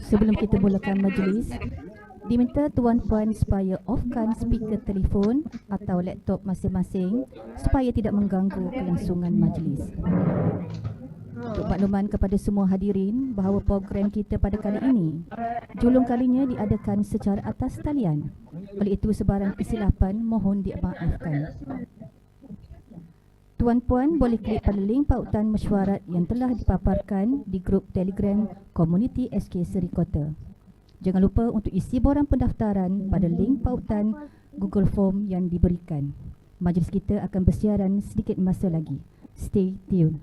Sebelum kita mulakan majlis, diminta tuan-puan supaya offkan speaker telefon atau laptop masing-masing supaya tidak mengganggu kelangsungan majlis. Untuk makluman kepada semua hadirin bahawa program kita pada kali ini julung kalinya diadakan secara atas talian. Oleh itu sebarang kesilapan mohon dimaafkan. Tuan-puan boleh klik pada link pautan mesyuarat yang telah dipaparkan di grup Telegram Komuniti SK Seri Kota. Jangan lupa untuk isi borang pendaftaran pada link pautan Google Form yang diberikan. Majlis kita akan bersiaran sedikit masa lagi. Stay tune.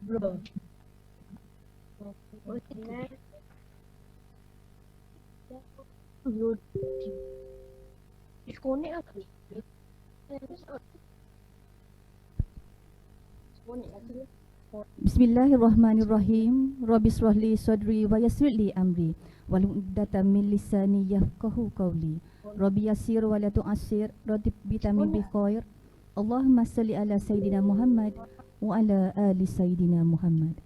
Bro. Disconnect aku. Bismillahirrahmanirrahim. Rabbi shrahli sadri wa yassir li amri wahlul 'uqdatam min lisani yafqahu qawli. Rabbi yassir wa la tu'assir radib bitamin bi khair. Allahumma salli ala Sayyidina Muhammad wa ala ali Sayyidina Muhammad.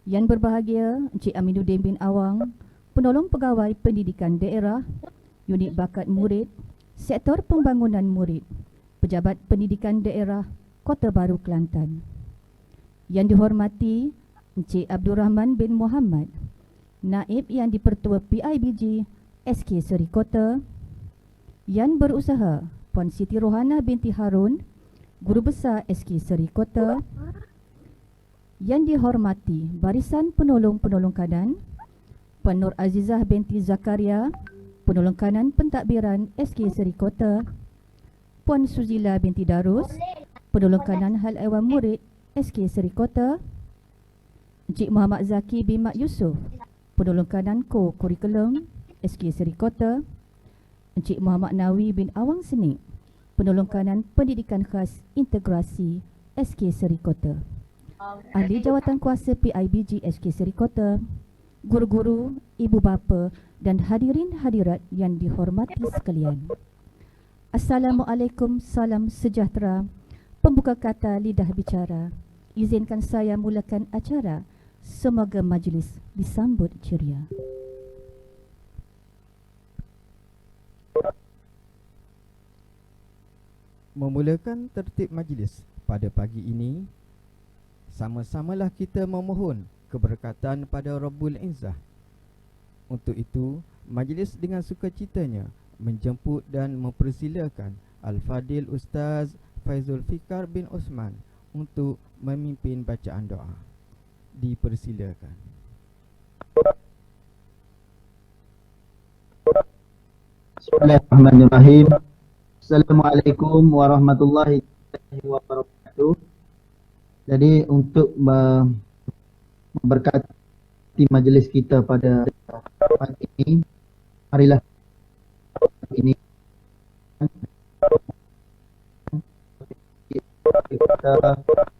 Yang berbahagia Encik Aminuddin bin Awang, Penolong Pegawai Pendidikan Daerah, Unit Bakat Murid, Sektor Pembangunan Murid, Pejabat Pendidikan Daerah, Kota Baru Kelantan. Yang dihormati Encik Abdul Rahman bin Muhammad, Naib Yang di-Pertua PIBG SK Seri Kota. Yang berusaha Puan Siti Rohana binti Harun, Guru Besar SK Seri Kota. Yang dihormati Barisan Penolong-Penolong Kanan, Puan Nur Azizah binti Zakaria, Penolong Kanan Pentadbiran SK Seri Kota. Puan Suzila binti Darus, Penolong Kanan Hal Ehwal Murid SK Seri Kota. Encik Muhammad Zaki bin Mak Yusof, Penolong Kanan Co-Kurikulum SK Seri Kota. Encik Muhammad Nawi bin Awang Senik, Penolong Kanan Pendidikan Khas Integrasi SK Seri Kota. Ahli Jawatan Kuasa PIBG SK Seri Kota, guru-guru, ibu bapa dan hadirin hadirat yang dihormati sekalian. Assalamualaikum, salam sejahtera. Pembuka kata lidah bicara. Izinkan saya mulakan acara. Semoga majlis disambut ceria. Memulakan tertib majlis pada pagi ini, sama-samalah kita memohon keberkatan pada Rabbul Izzah. Untuk itu, majlis dengan sukacitanya menjemput dan mempersilakan Al-Fadil Ustaz Faizul Fikar bin Osman untuk memimpin bacaan doa. Dipersilakan. Bismillahirrahmanirrahim. Assalamualaikum warahmatullahi wabarakatuh. Jadi untuk memberkati majlis kita pada pagi ini, marilah ini kita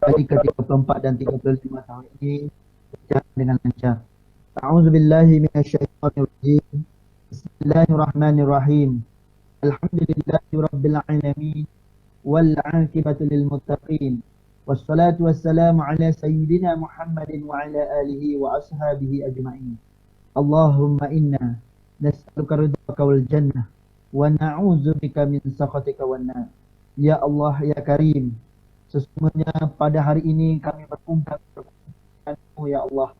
hari ke-34 dan 35 tahun ini berjalan dengan lancar. A'udzubillahi minasyaitonirrajim. Bismillahirrahmanirrahim. Alhamdulillahi rabbil alamin wal 'aqibatu lil muttaqin. Wassalatu wassalamu ala sayyidina Muhammadin wa ala alihi wa ashabihi ajma'in. Allahumma inna nas'aluka ridhaka wal jannah wa na'udzubika min sakhatika wan nar. Ya Allah ya Karim, sesungguhnya pada hari ini kami berkumpul denganmu ya Allah.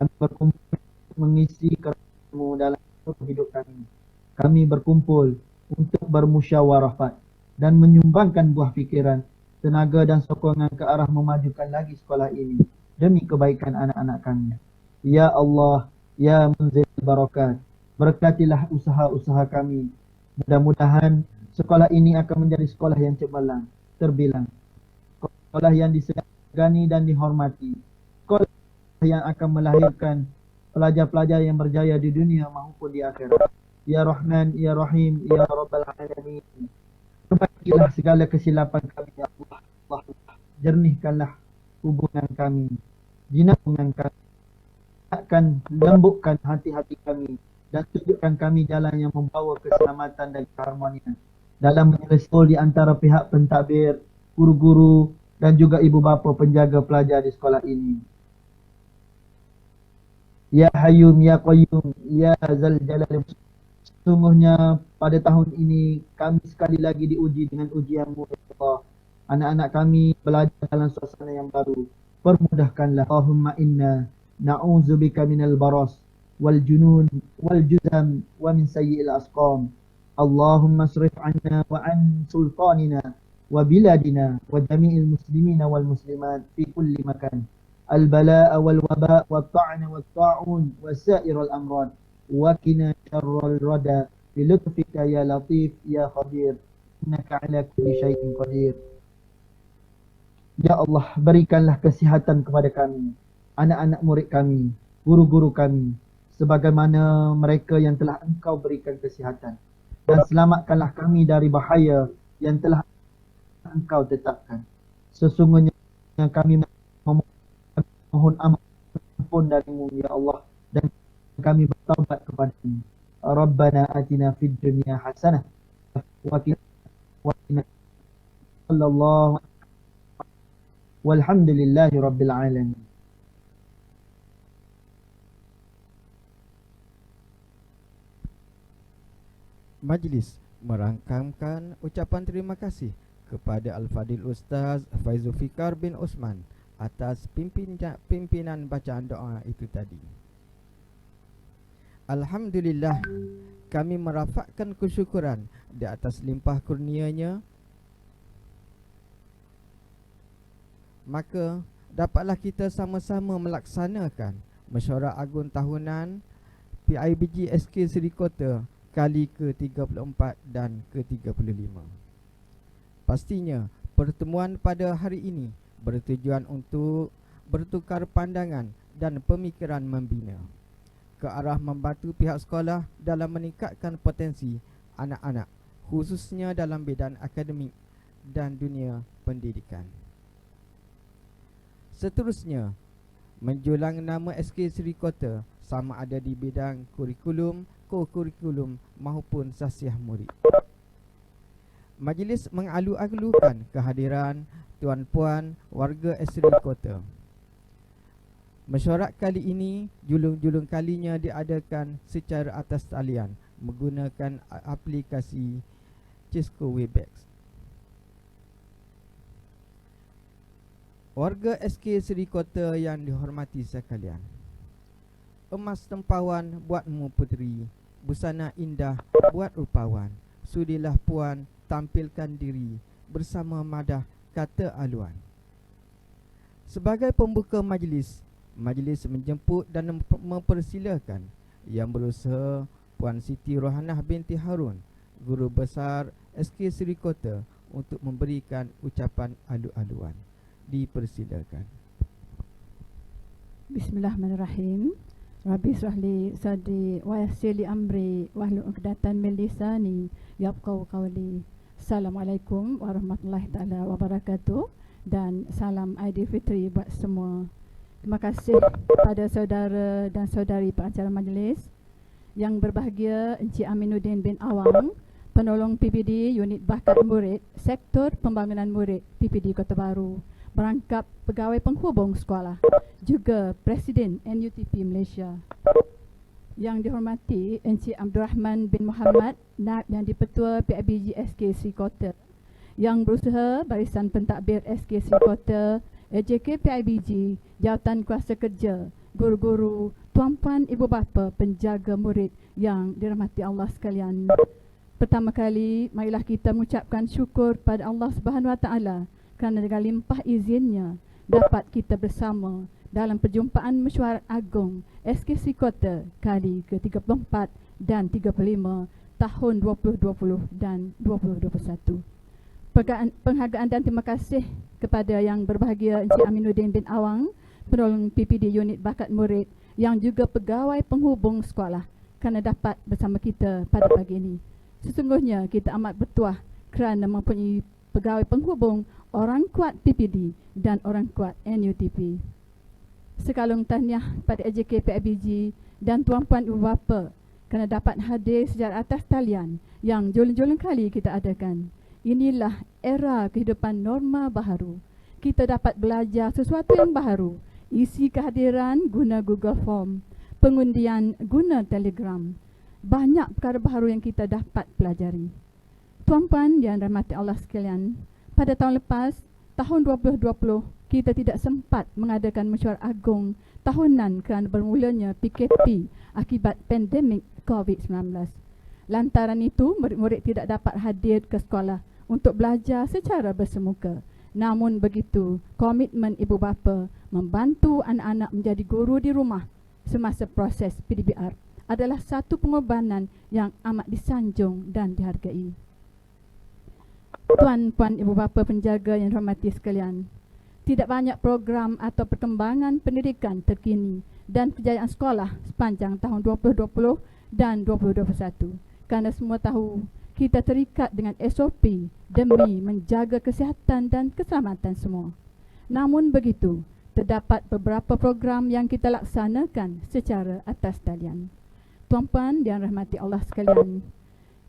Kami berkumpul mengisi kerana-Mu dalam hidup kami. Kami berkumpul untuk bermusyawarah dan menyumbangkan buah fikiran, tenaga dan sokongan ke arah memajukan lagi sekolah ini demi kebaikan anak-anak kami. Ya Allah, ya Munzil Barakat, berkatilah usaha-usaha kami. Mudah-mudahan sekolah ini akan menjadi sekolah yang cemerlang, terbilang, sekolah yang disegani dan dihormati, yang akan melahirkan pelajar-pelajar yang berjaya di dunia maupun di akhirat. Ya Rahman, Ya Rahim, Ya Rabbal Alamin. Perbaikilah segala kesilapan kami, Ya Allah. Allah. Jernihkanlah hubungan kami, jinakkan kami, lembutkan hati-hati kami, dan tunjukkan kami jalan yang membawa keselamatan dan keharmonian dalam menyelesaikan di antara pihak pentadbir, guru-guru dan juga ibu bapa penjaga pelajar di sekolah ini. Ya Hayyum, Ya Qayyum, Ya Zal Jalal. Sesungguhnya pada tahun ini kami sekali lagi diuji dengan ujian-Mu, ya Allah. Anak-anak kami belajar dalam suasana yang baru. Permudahkanlah. Allahumma inna na'udzubika minal baras wal junun wal juzam wa min sayyi'il asqam. Allahumma asrif 'anna wa 'an sultanina wa biladina wa jami'il muslimina wal muslimat fi kulli makan. Al-bala'a wal waba' wat ta'na wat ta'un wa sa'iral amrad. Wa qina syarral rada bi lutfika ya latif ya khabir. Innaka 'ala kulli syai'in qadir. Ya Allah, berikanlah kesihatan kepada kami, anak-anak murid kami, guru-guru kami, sebagaimana mereka yang telah Engkau berikan kesihatan. Dan selamatkanlah kami dari bahaya yang telah Engkau tetapkan. Sesungguhnya kami memohon ampun darimu, Ya Allah, dan kami bertaubat kepada-Mu. Rabbana atina fid dunya hasanah wa qina sallallahu walhamdulillahi rabbil alamin. Majlis merangkamkan ucapan terima kasih kepada Al-Fadil Ustaz Faizul Fikar bin Osman atas pimpinan bacaan doa itu tadi. Alhamdulillah, kami merafakkan kesyukuran di atas limpah kurnianya. Maka dapatlah kita sama-sama melaksanakan mesyuarat agung tahunan PIBG SK Seri Kota kali ke-34 dan ke-35. Pastinya pertemuan pada hari ini bertujuan untuk bertukar pandangan dan pemikiran membina ke arah membantu pihak sekolah dalam meningkatkan potensi anak-anak, khususnya dalam bidang akademik dan dunia pendidikan. Seterusnya, menjulang nama SK Seri Kota sama ada di bidang kurikulum, ko-kurikulum maupun sasiah murid. Majlis mengalu-alukan kehadiran tuan-puan warga Seri Kota. Mesyuarat kali ini julung-julung kalinya diadakan secara atas talian menggunakan aplikasi Cisco Webex. Warga SK Seri Kota yang dihormati sekalian, emas tempawan buatmu puteri, busana indah buat rupawan. Sudilah puan tampilkan diri bersama madah kata aluan. Sebagai pembuka majlis menjemput dan mempersilakan Yang Berusaha Puan Siti Rohanah binti Harun, Guru Besar SK Seri Kota, untuk memberikan ucapan alu-aluan. Dipersilakan. Bismillahirrahmanirrahim. Rabbi shrahli sadri wa yassir li amri wahlul 'uqdatam min lisani yafqahu qawli. Assalamualaikum warahmatullahi taala wabarakatuh, dan salam Aidilfitri buat semua. Terima kasih pada saudara dan saudari pengacara majlis. Yang berbahagia Encik Aminuddin bin Awang, penolong PPD Unit Bakat Murid, Sektor Pembangunan Murid PPD Kota Baru, merangkap pegawai penghubung sekolah, juga Presiden NUTP Malaysia. Yang dihormati Encik Abdul Rahman bin Muhammad, Naib yang di-Petua PIBG SK Seri Kota, Yang Berusaha Barisan Pentadbir SK Seri Kota, AJK PIBG, Jawatan Kuasa Kerja, guru-guru, tuan-puan, ibu bapa, penjaga murid yang dirahmati Allah sekalian. Pertama kali, marilah kita mengucapkan syukur pada Allah Subhanahu Wa Taala kerana dengan limpah izinnya dapat kita bersama dalam perjumpaan mesyuarat agung SK Seri Kota kali ke-34 dan 35 tahun 2020 dan 2021. Penghargaan dan terima kasih kepada yang berbahagia Encik Aminuddin bin Awang, penolong PPD unit bakat murid yang juga pegawai penghubung sekolah kerana dapat bersama kita pada pagi ini. Sesungguhnya kita amat bertuah kerana mempunyai pegawai penghubung orang kuat PPD dan orang kuat NUTP. Sekalung tahniah pada AJK PIBG dan tuan-puan ibu bapa kerana dapat hadir secara atas talian yang jolong-jolong kali kita adakan. Inilah era kehidupan norma baharu. Kita dapat belajar sesuatu yang baharu. Isi kehadiran guna Google Form, pengundian guna Telegram. Banyak perkara baharu yang kita dapat pelajari. Tuan-puan yang dirahmati Allah sekalian, pada tahun lepas, tahun 2020, kita tidak sempat mengadakan mesyuarat agung tahunan kerana bermulanya PKP akibat pandemik COVID-19. Lantaran itu, murid-murid tidak dapat hadir ke sekolah untuk belajar secara bersemuka. Namun begitu, komitmen ibu bapa membantu anak-anak menjadi guru di rumah semasa proses PDBR adalah satu pengorbanan yang amat disanjung dan dihargai. Tuan-puan ibu bapa penjaga yang dirahmati sekalian, tidak banyak program atau perkembangan pendidikan terkini dan kejayaan sekolah sepanjang tahun 2020 dan 2021. Kerana semua tahu, kita terikat dengan SOP demi menjaga kesihatan dan keselamatan semua. Namun begitu, terdapat beberapa program yang kita laksanakan secara atas talian. Tuan-puan yang dirahmati Allah sekalian,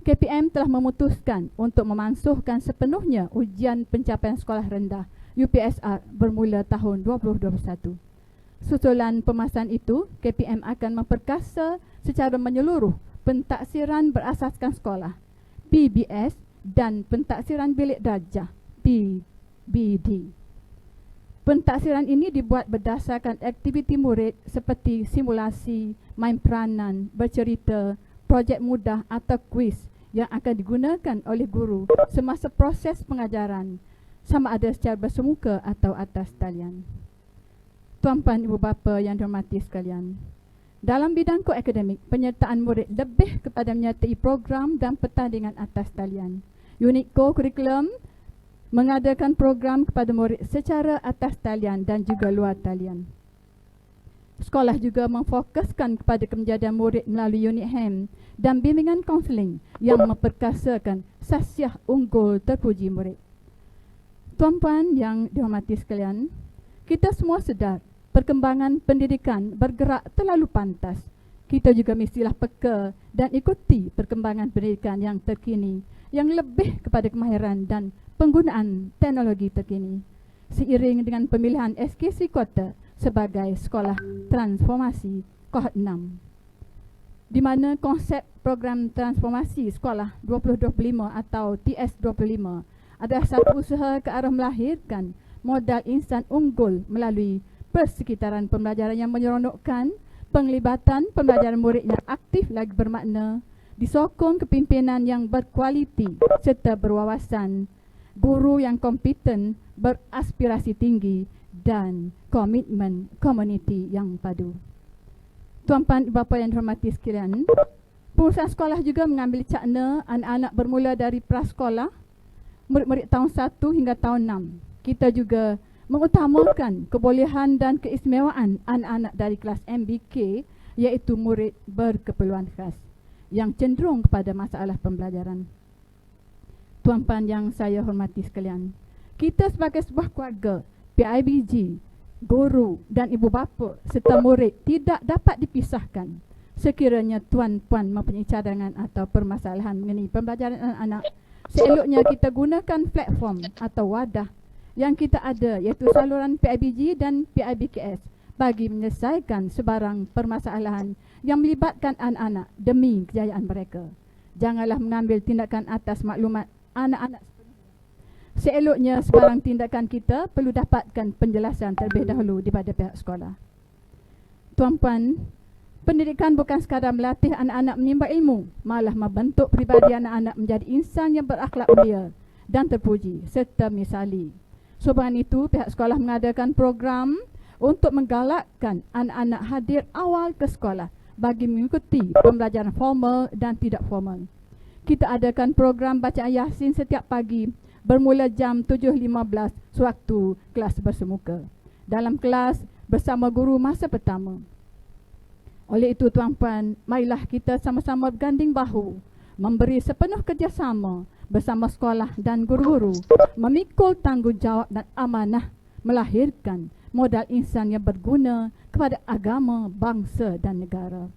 KPM telah memutuskan untuk memansuhkan sepenuhnya ujian pencapaian sekolah rendah UPSR bermula tahun 2021. Susulan pemasan itu, KPM akan memperkasa secara menyeluruh pentaksiran berasaskan sekolah PBS dan pentaksiran bilik darjah PBD. Pentaksiran ini dibuat berdasarkan aktiviti murid seperti simulasi, main peranan, bercerita, projek mudah atau kuis yang akan digunakan oleh guru semasa proses pengajaran, sama ada secara bersemuka atau atas talian. Tuan-puan ibu bapa yang dirahmati sekalian, dalam bidang koakademik, penyertaan murid lebih kepada menyertai program dan pertandingan atas talian. Unit co-curriculum mengadakan program kepada murid secara atas talian dan juga luar talian. Sekolah juga memfokuskan kepada kemenjadian murid melalui unit HAM dan bimbingan kaunseling yang memperkasakan sasiah unggul terpuji murid. Tuan-puan yang dihormati sekalian, kita semua sedar perkembangan pendidikan bergerak terlalu pantas. Kita juga mestilah peka dan ikuti perkembangan pendidikan yang terkini yang lebih kepada kemahiran dan penggunaan teknologi terkini. Seiring dengan pemilihan SKC Kota sebagai sekolah transformasi kohort 6, di mana konsep program transformasi sekolah 2025 atau TS25 adalah satu usaha ke arah melahirkan modal insan unggul melalui persekitaran pembelajaran yang menyeronokkan, penglibatan pembelajaran murid yang aktif lagi bermakna, disokong kepimpinan yang berkualiti serta berwawasan, guru yang kompeten, beraspirasi tinggi dan komitmen komuniti yang padu. Tuan-puan bapa yang dihormati sekalian, pengurusan sekolah juga mengambil cakna anak-anak bermula dari prasekolah, murid-murid tahun 1 hingga tahun 6. Kita juga mengutamakan kebolehan dan keistimewaan anak-anak dari kelas MBK, iaitu murid berkeperluan khas yang cenderung kepada masalah pembelajaran. Tuan-puan yang saya hormati sekalian, kita sebagai sebuah keluarga, PIBG, guru dan ibu bapa serta murid tidak dapat dipisahkan. Sekiranya tuan-puan mempunyai cadangan atau permasalahan mengenai pembelajaran anak-anak, seeloknya kita gunakan platform atau wadah yang kita ada, iaitu saluran PIBG dan PIBKS bagi menyelesaikan sebarang permasalahan yang melibatkan anak-anak demi kejayaan mereka. Janganlah mengambil tindakan atas maklumat anak-anak. Seeloknya sebarang tindakan kita perlu dapatkan penjelasan terlebih dahulu daripada pihak sekolah. Tuan-puan, pendidikan bukan sekadar melatih anak-anak menimba ilmu, malah membentuk pribadi anak-anak menjadi insan yang berakhlak mulia dan terpuji serta misali. Sebab itu, pihak sekolah mengadakan program untuk menggalakkan anak-anak hadir awal ke sekolah bagi mengikuti pembelajaran formal dan tidak formal. Kita adakan program bacaan Yasin setiap pagi bermula jam 7.15 sewaktu kelas bersemuka. dalam kelas bersama guru masa pertama. Oleh itu tuan-puan, marilah kita sama-sama berganding bahu, memberi sepenuh kerjasama bersama sekolah dan guru-guru, memikul tanggungjawab dan amanah melahirkan modal insan yang berguna kepada agama, bangsa dan negara.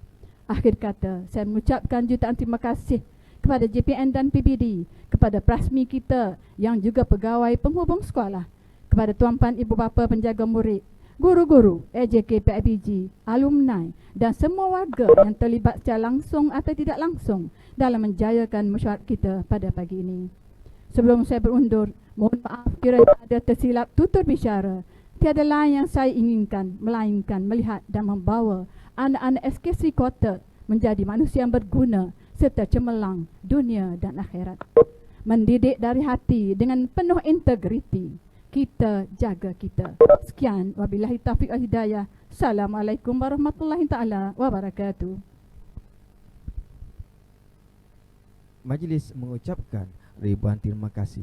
Akhir kata, saya mengucapkan jutaan terima kasih kepada JPN dan PBD, kepada prasmi kita yang juga pegawai penghubung sekolah, kepada tuan-puan ibu bapa penjaga murid, guru-guru, AJK PIBG, alumni dan semua warga yang terlibat secara langsung atau tidak langsung dalam menjayakan mesyuarat kita pada pagi ini. Sebelum saya berundur, mohon maaf kiranya ada tersilap tutur bicara. Tiada lain yang saya inginkan melainkan melihat dan membawa anak-anak SK Sri Kota menjadi manusia yang berguna serta cemerlang dunia dan akhirat. Mendidik dari hati dengan penuh integriti. Kita jaga kita. Sekian, wabillahi taufiq wal hidayah. Assalamualaikum warahmatullahi taala wabarakatuh. Majlis mengucapkan ribuan terima kasih.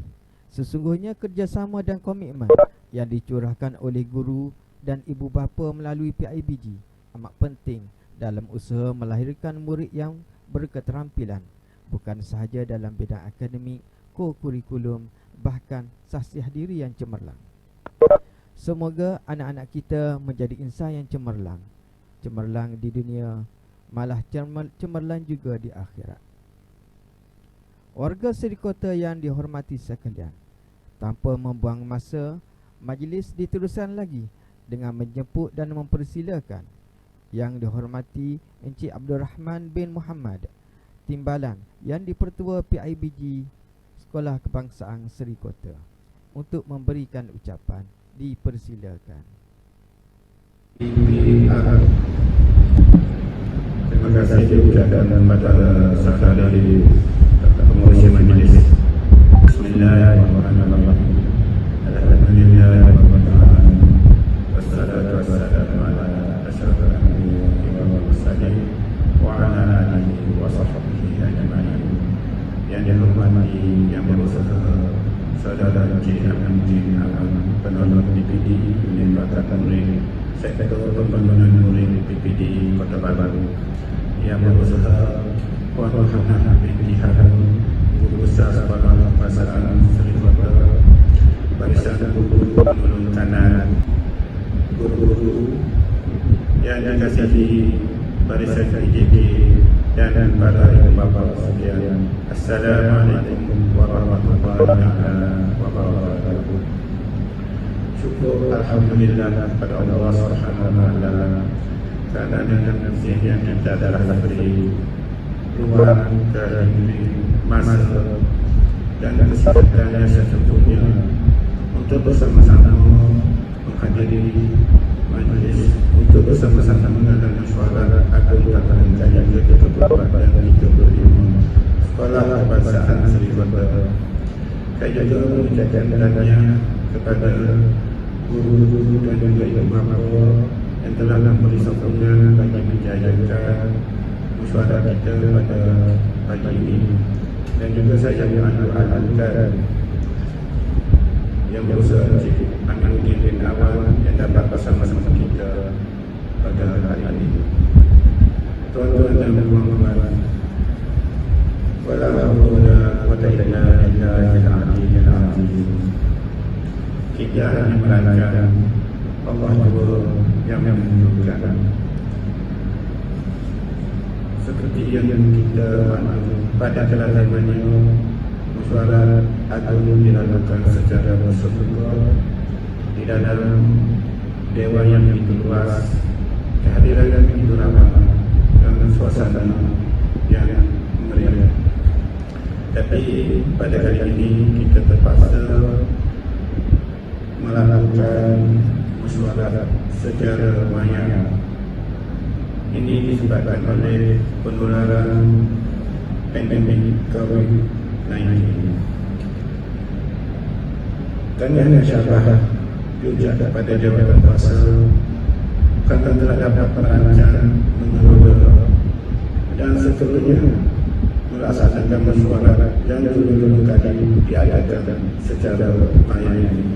Sesungguhnya kerjasama dan komitmen yang dicurahkan oleh guru dan ibu bapa melalui PIBG amat penting dalam usaha melahirkan murid yang berketerampilan, bukan sahaja dalam bidang akademik, ko-kurikulum, bahkan sahsiah diri yang cemerlang. Semoga anak-anak kita menjadi insan yang cemerlang, cemerlang di dunia, malah cemerlang juga di akhirat. Warga Sri Kota yang dihormati sekalian, tanpa membuang masa, majlis diteruskan lagi dengan menjemput dan mempersilakan Yang dihormati Encik Abdul Rahman bin Muhammad, Timbalan yang dipertua PIBG Sekolah Kebangsaan Sri Kota, untuk memberikan ucapan. Dipersilakan. Terima kasih diucapkan kepada saudari pengurusi majlis. Bismillahirrahmanirrahim. Alhamdulillahirrahmanirrahim. Wassalatu wassalamu ala asyrafil anbiya'i wal mursalin wa ala alihi wa sahbihi ajma'in. Yang dihormati yang berusaha saudara Encik Hamidin Alam, penolong PPD Unit Bakatan Murid, Sektor Pembangunan Murid PPD Kota Baru, yang berusaha Puan Muhammad binti Harun, Guru Besar Sekolah Kebangsaan Sri Kota, Barisan Guru Penolong Kanan, guru-guru yang dikasihi barisan IJP dan para ibu bapa sekalian. Assalamualaikum warahmatullahi wabarakatuh. Syukur alhamdulillah kepada Allah Subhanahu wa taala kerana dengan kesihatan kita telah diberi ruang dan masa dan kesempatan yang sesungguhnya untuk bersama-sama menghadiri majlis, untuk bersama-sama mendengarkan suara agung tentang kajian ke-24 dan ke-25 Sekolah Kebangsaan Sri Kota. Saya juga mengucapkan tanya kepada guru-guru dan juga ibu bapa yang telah memberi sokongan bagi menjayakan musyawarah kita pada pagi ini, dan juga saya mendoakan yang berusaha Encik Hamidin bin Awan yang dapat bersama-sama kita pada hari ini. Tuan-tuan dan puan-puan, wala haula wala quwwata illa billahil azim. Kita hanya merancang, Allah juga yang menunjukkan. Seperti yang kita pada teladannya, musyawarah agung dilakukan secara bersungguh-sungguh di dalam dewan yang begitu luas, kehadiran yang begitu ramai dan suasana yang meriah. Tapi pada kali ini kita terpaksa melakukan musyawarah secara maya. Ini disebabkan oleh penularan pandemik COVID-19. Kami syabah juga pada jawatan kuasa kata telah dapat merancang, mengelola dan seterusnya melaksanakan musyawarah yang dulu kali diadakan secara maya ini.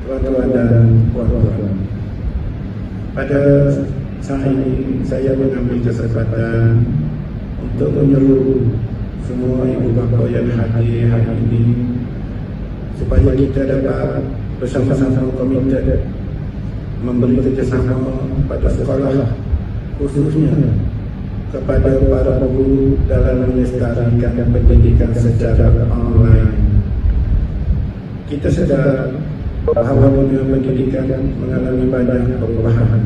Tuan-tuan dan puan-puan, pada saat ini saya mengambil kesempatan untuk menyeru semua ibu bapa yang hadir hari ini supaya kita dapat bersama-sama komited memberi kerjasama pada sekolah, khususnya kepada para guru dalam melestarikan pendidikan secara online. Kita sedar bahawa dunia pendidikan mengalami banyak perubahan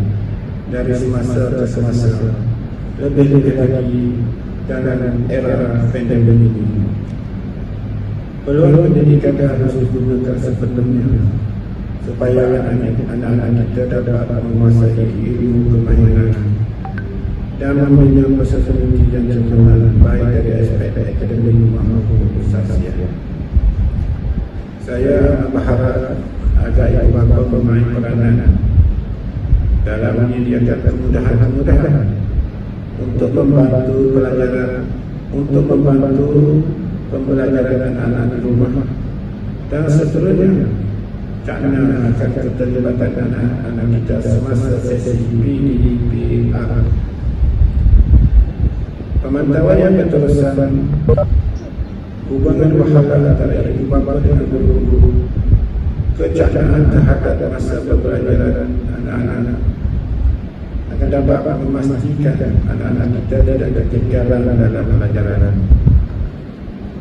dari semasa ke semasa, lebih-lebih lagi dalam era pandemik ini. Peluang pendidikan harus digunakan sepenuhnya supaya anak-anak kita dapat menguasai ilmu kemahiran dan mempunyai personaliti yang cemerlang baik dari aspek akademik maupun sosial. Saya berharap agar ibu bapa bermain peranan dalam menyediakan kemudahan-kemudahan untuk membantu pembelajaran anak-anak di rumah dan seterusnya, kerana akan keterlibatan anak-anak kita semasa sesi PDPR. Pemantauan yang berterusan hubungan wahala antara ibu bapa dengan guru-guru, kejagaan terhadap masa pembelajaran anak-anak akan dapat memastikan anak-anak kita tidak ketinggalan dalam pelajaran.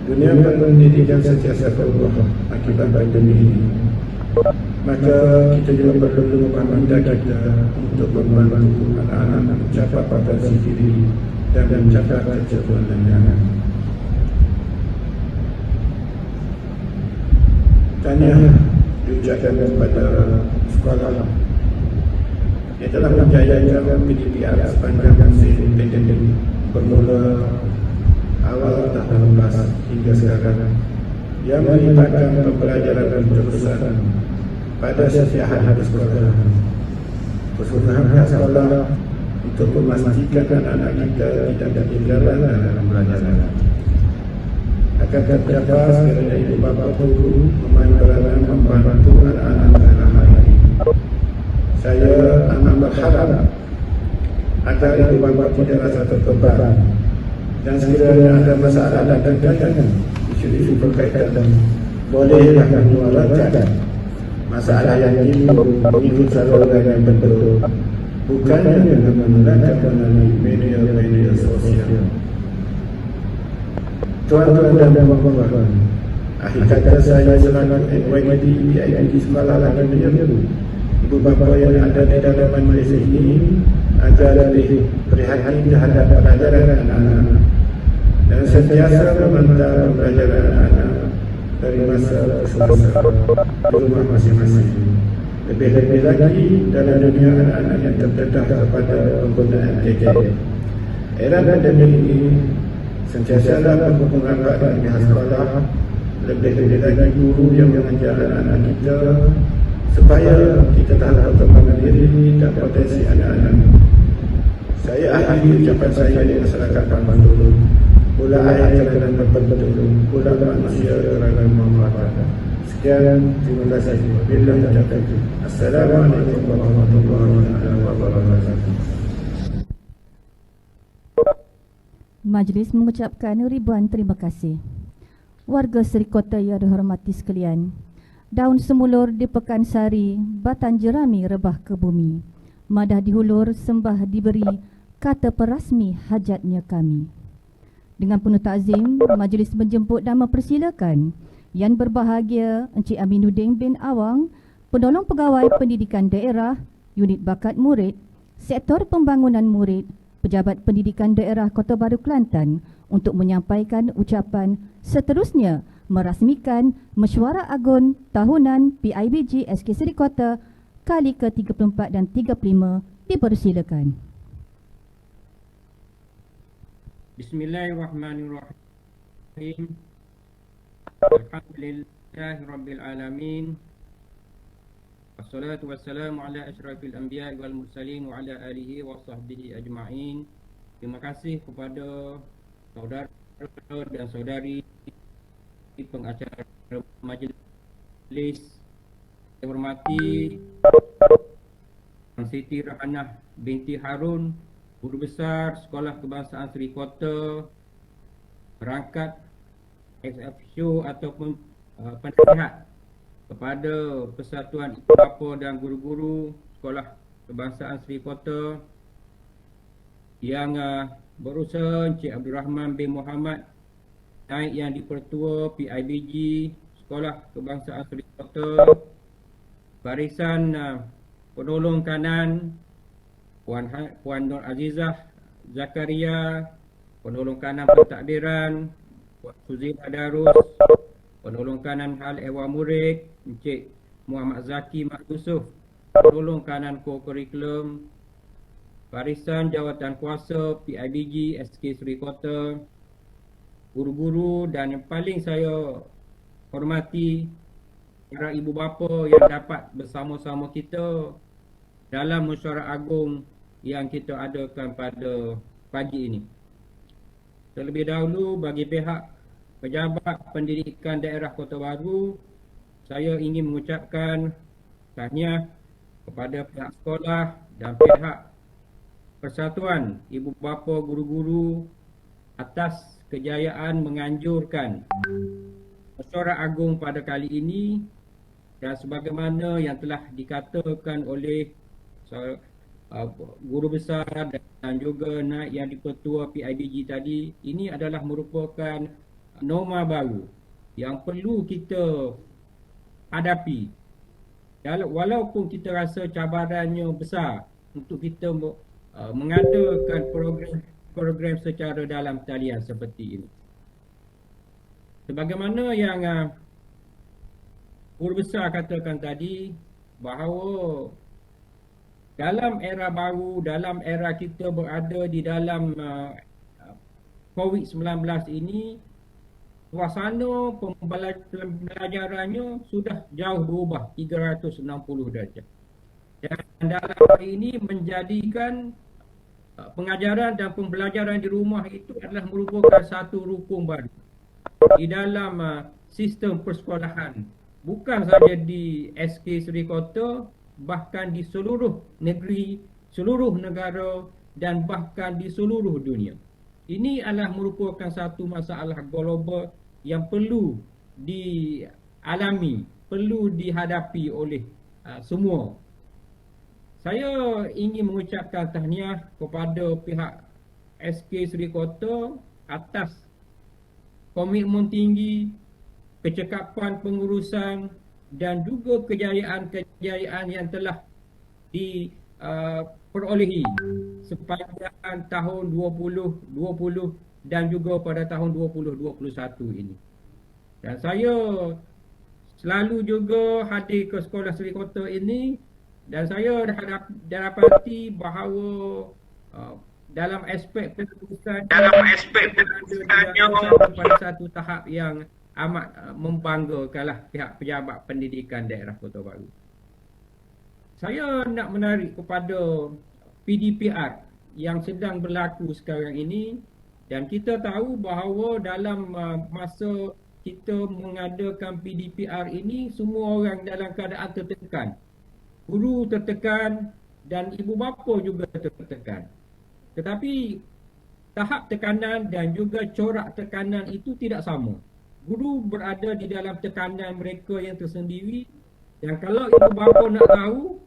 Dunia pendidikan sentiasa berubah akibat pandemi ini. Maka kita juga perlu memandang kita untuk membantu anak-anak mencapai potensi diri dan mencapai kecerdasan. Tanya diucapkan kepada sekolah yang telah menjayakan PDPR sepanjang musim pandemik bermula awal tahun 2018 hingga sekarang, yang melibatkan pembelajaran berterusan pada setiap hari sekolah. Kesusahan sekolah untuk memastikan anak-anak kita tidak ketinggalan dalam pelajaran. Akan terdapat sekiranya ibu bapa guru memain peranan membantu anak-anak dalam hal ini. Saya amat berharap agar ibu bapa tidak rasa terbeban dan sekiranya ada masalah dan gagasan isu-isu berkaitan, bolehlah menyuarakan masalah yang timbul mengikut saluran yang betul, bukannya dengan menggunakan melalui media sosial. Tuan-tuan dan puan-puan, akhir kata saya selaku NYD PIBG sekolah lagi menyeru ibu bapa yang ada di dalam majlis ini agar lebih prihatin terhadap pelajaran anak-anak dan sentiasa memantau pelajaran anak dari masa ke masa di rumah masing-masing. Lebih-lebih lagi dalam dunia anak-anak yang terdedah kepada penggunaan gadget. Era pandemik ini sentiasa dapat mengangkat pihak sekolah, lebih-lebih lagi guru yang mengajar anak-anak kita supaya kita tahu perkembangan diri dan potensi anak-anak. Saya akhiri ucapan saya di masyarakat Bantul. Pula ayat kerana berbetul, pula manusia kerana memanfaatkan. Sekian, terima kasih. Billahi taufiq. Assalamualaikum warahmatullahi wabarakatuh. Majlis mengucapkan ribuan terima kasih. Warga Seri Kota yang dihormati sekalian, daun semulur di Pekansari, batan jerami rebah ke bumi. Madah dihulur, sembah diberi, kata perasmi hajatnya kami. Dengan penuh takzim, majlis menjemput dan mempersilakan Yang berbahagia Encik Aminuddin bin Awang, Penolong Pegawai Pendidikan Daerah, Unit Bakat Murid, Sektor Pembangunan Murid, Pejabat Pendidikan Daerah Kota Baru Kelantan untuk menyampaikan ucapan seterusnya merasmikan Mesyuarat Agung Tahunan PIBG SK Seri Kota kali ke-34 dan 35. Dipersilakan. Bismillahirrahmanirrahim. Alhamdulillahirabbil alamin. Wassalatu wassalamu ala asyrafil anbiya wal mursalin wa ala alihi wa sahbihi ajma'in. Terima kasih kepada saudara dan saudari pengacara majlis Saya hormati Siti Rahanah binti Harun, Guru Besar Sekolah Kebangsaan Seri Kota, perangkat ex-officio ataupun penasihat kepada Persatuan Ibu Bapa dan Guru-Guru Sekolah Kebangsaan Seri Kota, yang berusaha Encik Abdul Rahman bin Muhammad, Naib yang di-Pertua PIBG Sekolah Kebangsaan Seri Kota, barisan penolong kanan Puan Nur Azizah Zakaria, penolong kanan pentadbiran Puan Suzila Darus, penolong kanan Hal Ehwal Murid Encik Muhammad Zaki Mak Yusuf, penolong kanan co-curriculum, barisan jawatan kuasa PIBG SK Seri Kota, guru-guru, dan yang paling saya hormati para ibu bapa yang dapat bersama-sama kita dalam mesyuarat agung yang kita adakan pada pagi ini. Terlebih dahulu bagi pihak Pejabat Pendidikan Daerah Kota Baru, saya ingin mengucapkan tahniah kepada pihak sekolah dan pihak Persatuan Ibu Bapa Guru-Guru atas kejayaan menganjurkan mesyuarat agung pada kali ini, dan sebagaimana yang telah dikatakan oleh Guru Besar dan juga Naib yang di-Pertua PIBG tadi, ini adalah merupakan norma baru yang perlu kita hadapi. Walaupun kita rasa cabarannya besar untuk kita mengadakan program secara dalam talian seperti ini. Sebagaimana yang Guru Besar katakan tadi, bahawa dalam era baru, dalam era kita berada di dalam COVID-19 ini, suasana pembelajarannya sudah jauh berubah 360 darjah. Dan dalam hari ini menjadikan pengajaran dan pembelajaran di rumah itu adalah merupakan satu rukun baru di dalam sistem persekolahan. Bukan saja di SK Seri Kota, bahkan di seluruh negeri, seluruh negara, dan bahkan di seluruh dunia. Ini adalah merupakan satu masalah global yang perlu dialami, perlu dihadapi oleh semua. Saya ingin mengucapkan tahniah kepada pihak SK Seri Kota atas komitmen tinggi, kecekapan pengurusan, dan juga kejayaan-kejayaan yang telah diperolehi sepanjang tahun 2020 dan juga pada tahun 2021 ini. Dan saya selalu juga hadir ke Sekolah Seri Kota ini, dan saya dapati bahawa dalam aspek pengurusan pada satu tahap yang amat membanggakanlah pihak Pejabat Pendidikan Daerah Kota Baru. Saya nak menarik kepada PDPR yang sedang berlaku sekarang ini, dan kita tahu bahawa dalam masa kita mengadakan PDPR ini, semua orang dalam keadaan tertekan. Guru tertekan dan ibu bapa juga tertekan. Tetapi tahap tekanan dan juga corak tekanan itu tidak sama. Guru berada di dalam tekanan mereka yang tersendiri, dan kalau ibu bapa nak tahu,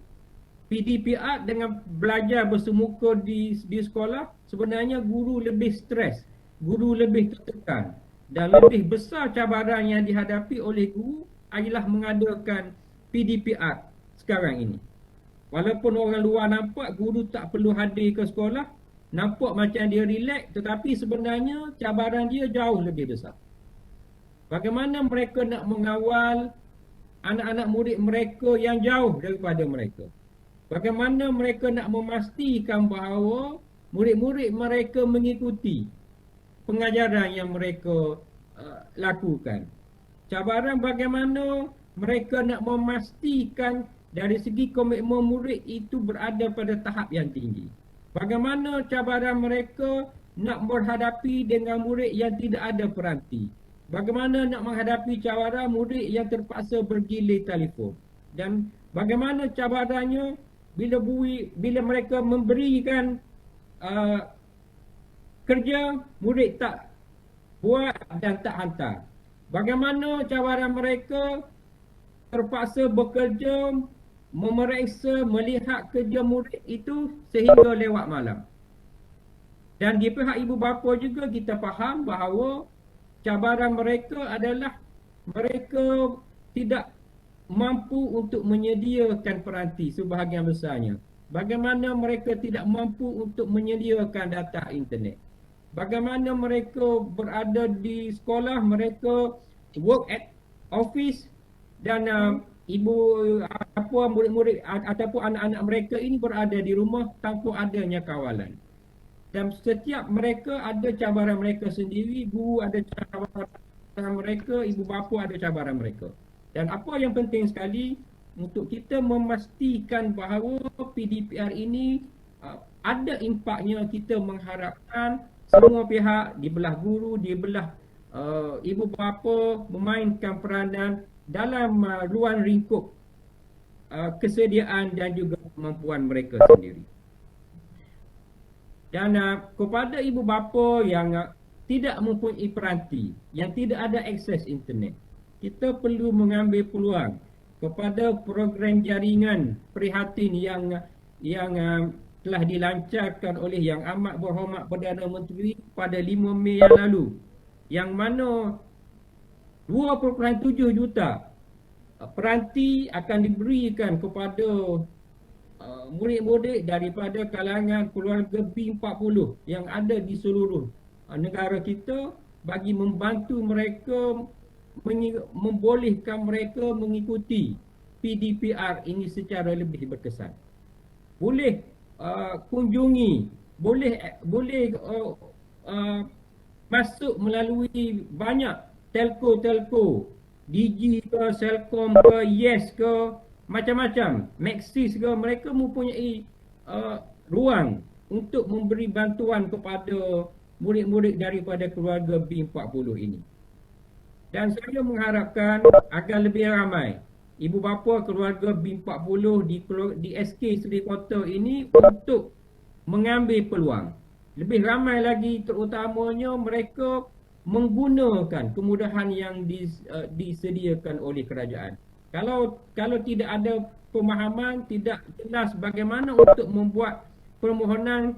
PDPR dengan belajar bersemuka di sekolah, sebenarnya guru lebih stres, guru lebih tertekan, dan lebih besar cabaran yang dihadapi oleh guru adalah mengadakan PDPR sekarang ini. Walaupun orang luar nampak guru tak perlu hadir ke sekolah, nampak macam dia relax, tetapi sebenarnya cabaran dia jauh lebih besar. Bagaimana mereka nak mengawal anak-anak murid mereka yang jauh daripada mereka? Bagaimana mereka nak memastikan bahawa murid-murid mereka mengikuti pengajaran yang mereka lakukan? Cabaran bagaimana mereka nak memastikan dari segi komitmen murid itu berada pada tahap yang tinggi? Bagaimana cabaran mereka nak berhadapi dengan murid yang tidak ada peranti? Bagaimana nak menghadapi cabaran murid yang terpaksa bergilir telefon? Dan bagaimana cabarannya bila mereka memberikan kerja, murid tak buat dan tak hantar. Bagaimana cabaran mereka terpaksa bekerja, memeriksa, melihat kerja murid itu sehingga lewat malam. Dan di pihak ibu bapa juga kita faham bahawa cabaran mereka adalah mereka tidak mampu untuk menyediakan peranti sebahagian besarnya. Bagaimana mereka tidak mampu untuk menyediakan data internet. Bagaimana mereka berada di sekolah, mereka work at office dan murid-murid ataupun anak-anak mereka ini berada di rumah tanpa adanya kawalan. Dan setiap mereka ada cabaran mereka sendiri, guru ada cabaran mereka, ibu bapa ada cabaran mereka. Dan apa yang penting sekali untuk kita memastikan bahawa PDPR ini ada impaknya, kita mengharapkan semua pihak di belah guru, di belah ibu bapa memainkan peranan dalam ruang lingkup kesediaan dan juga kemampuan mereka sendiri. Dan kepada ibu bapa yang tidak mempunyai peranti, yang tidak ada akses internet, kita perlu mengambil peluang kepada program jaringan prihatin yang telah dilancarkan oleh Yang Amat Berhormat Perdana Menteri pada 5 Mei yang lalu, yang mana 2.7 juta peranti akan diberikan kepada murid-murid daripada kalangan keluarga B40 yang ada di seluruh negara kita bagi membantu mereka, membolehkan mereka mengikuti PDPR ini secara lebih berkesan. Boleh kunjungi, boleh masuk melalui banyak telco, Digi ke, Celcom ke, Yes ke, macam-macam, Maxis ke, mereka mempunyai ruang untuk memberi bantuan kepada murid-murid daripada keluarga B40 ini. Dan saya mengharapkan agar lebih ramai ibu bapa keluarga B40 di SK Seri Kota ini untuk mengambil peluang. Lebih ramai lagi terutamanya mereka menggunakan kemudahan yang disediakan oleh kerajaan. Kalau tidak ada pemahaman, tidak jelas bagaimana untuk membuat permohonan,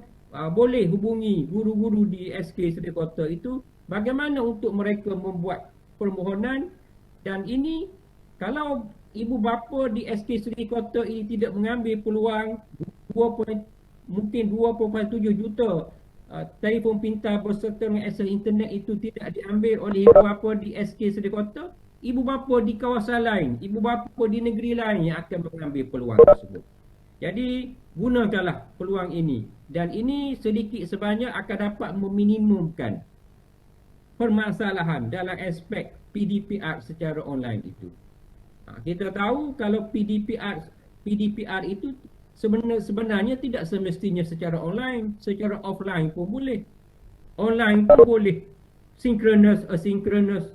boleh hubungi guru-guru di SK Seri Kota itu bagaimana untuk mereka membuat permohonan. Dan ini kalau ibu bapa di SK Seri Kota ini tidak mengambil peluang, mungkin 2.7 juta telefon pintar berserta dengan akses internet itu tidak diambil oleh ibu bapa di SK Seri Kota, ibu bapa di kawasan lain, ibu bapa di negeri lain yang akan mengambil peluang tersebut. Jadi gunakanlah peluang ini, dan ini sedikit sebanyak akan dapat meminimumkan permasalahan dalam aspek PDPR secara online itu. Kita tahu kalau PDPR itu sebenarnya tidak semestinya secara online, secara offline pun boleh. Online pun boleh synchronous, asynchronous,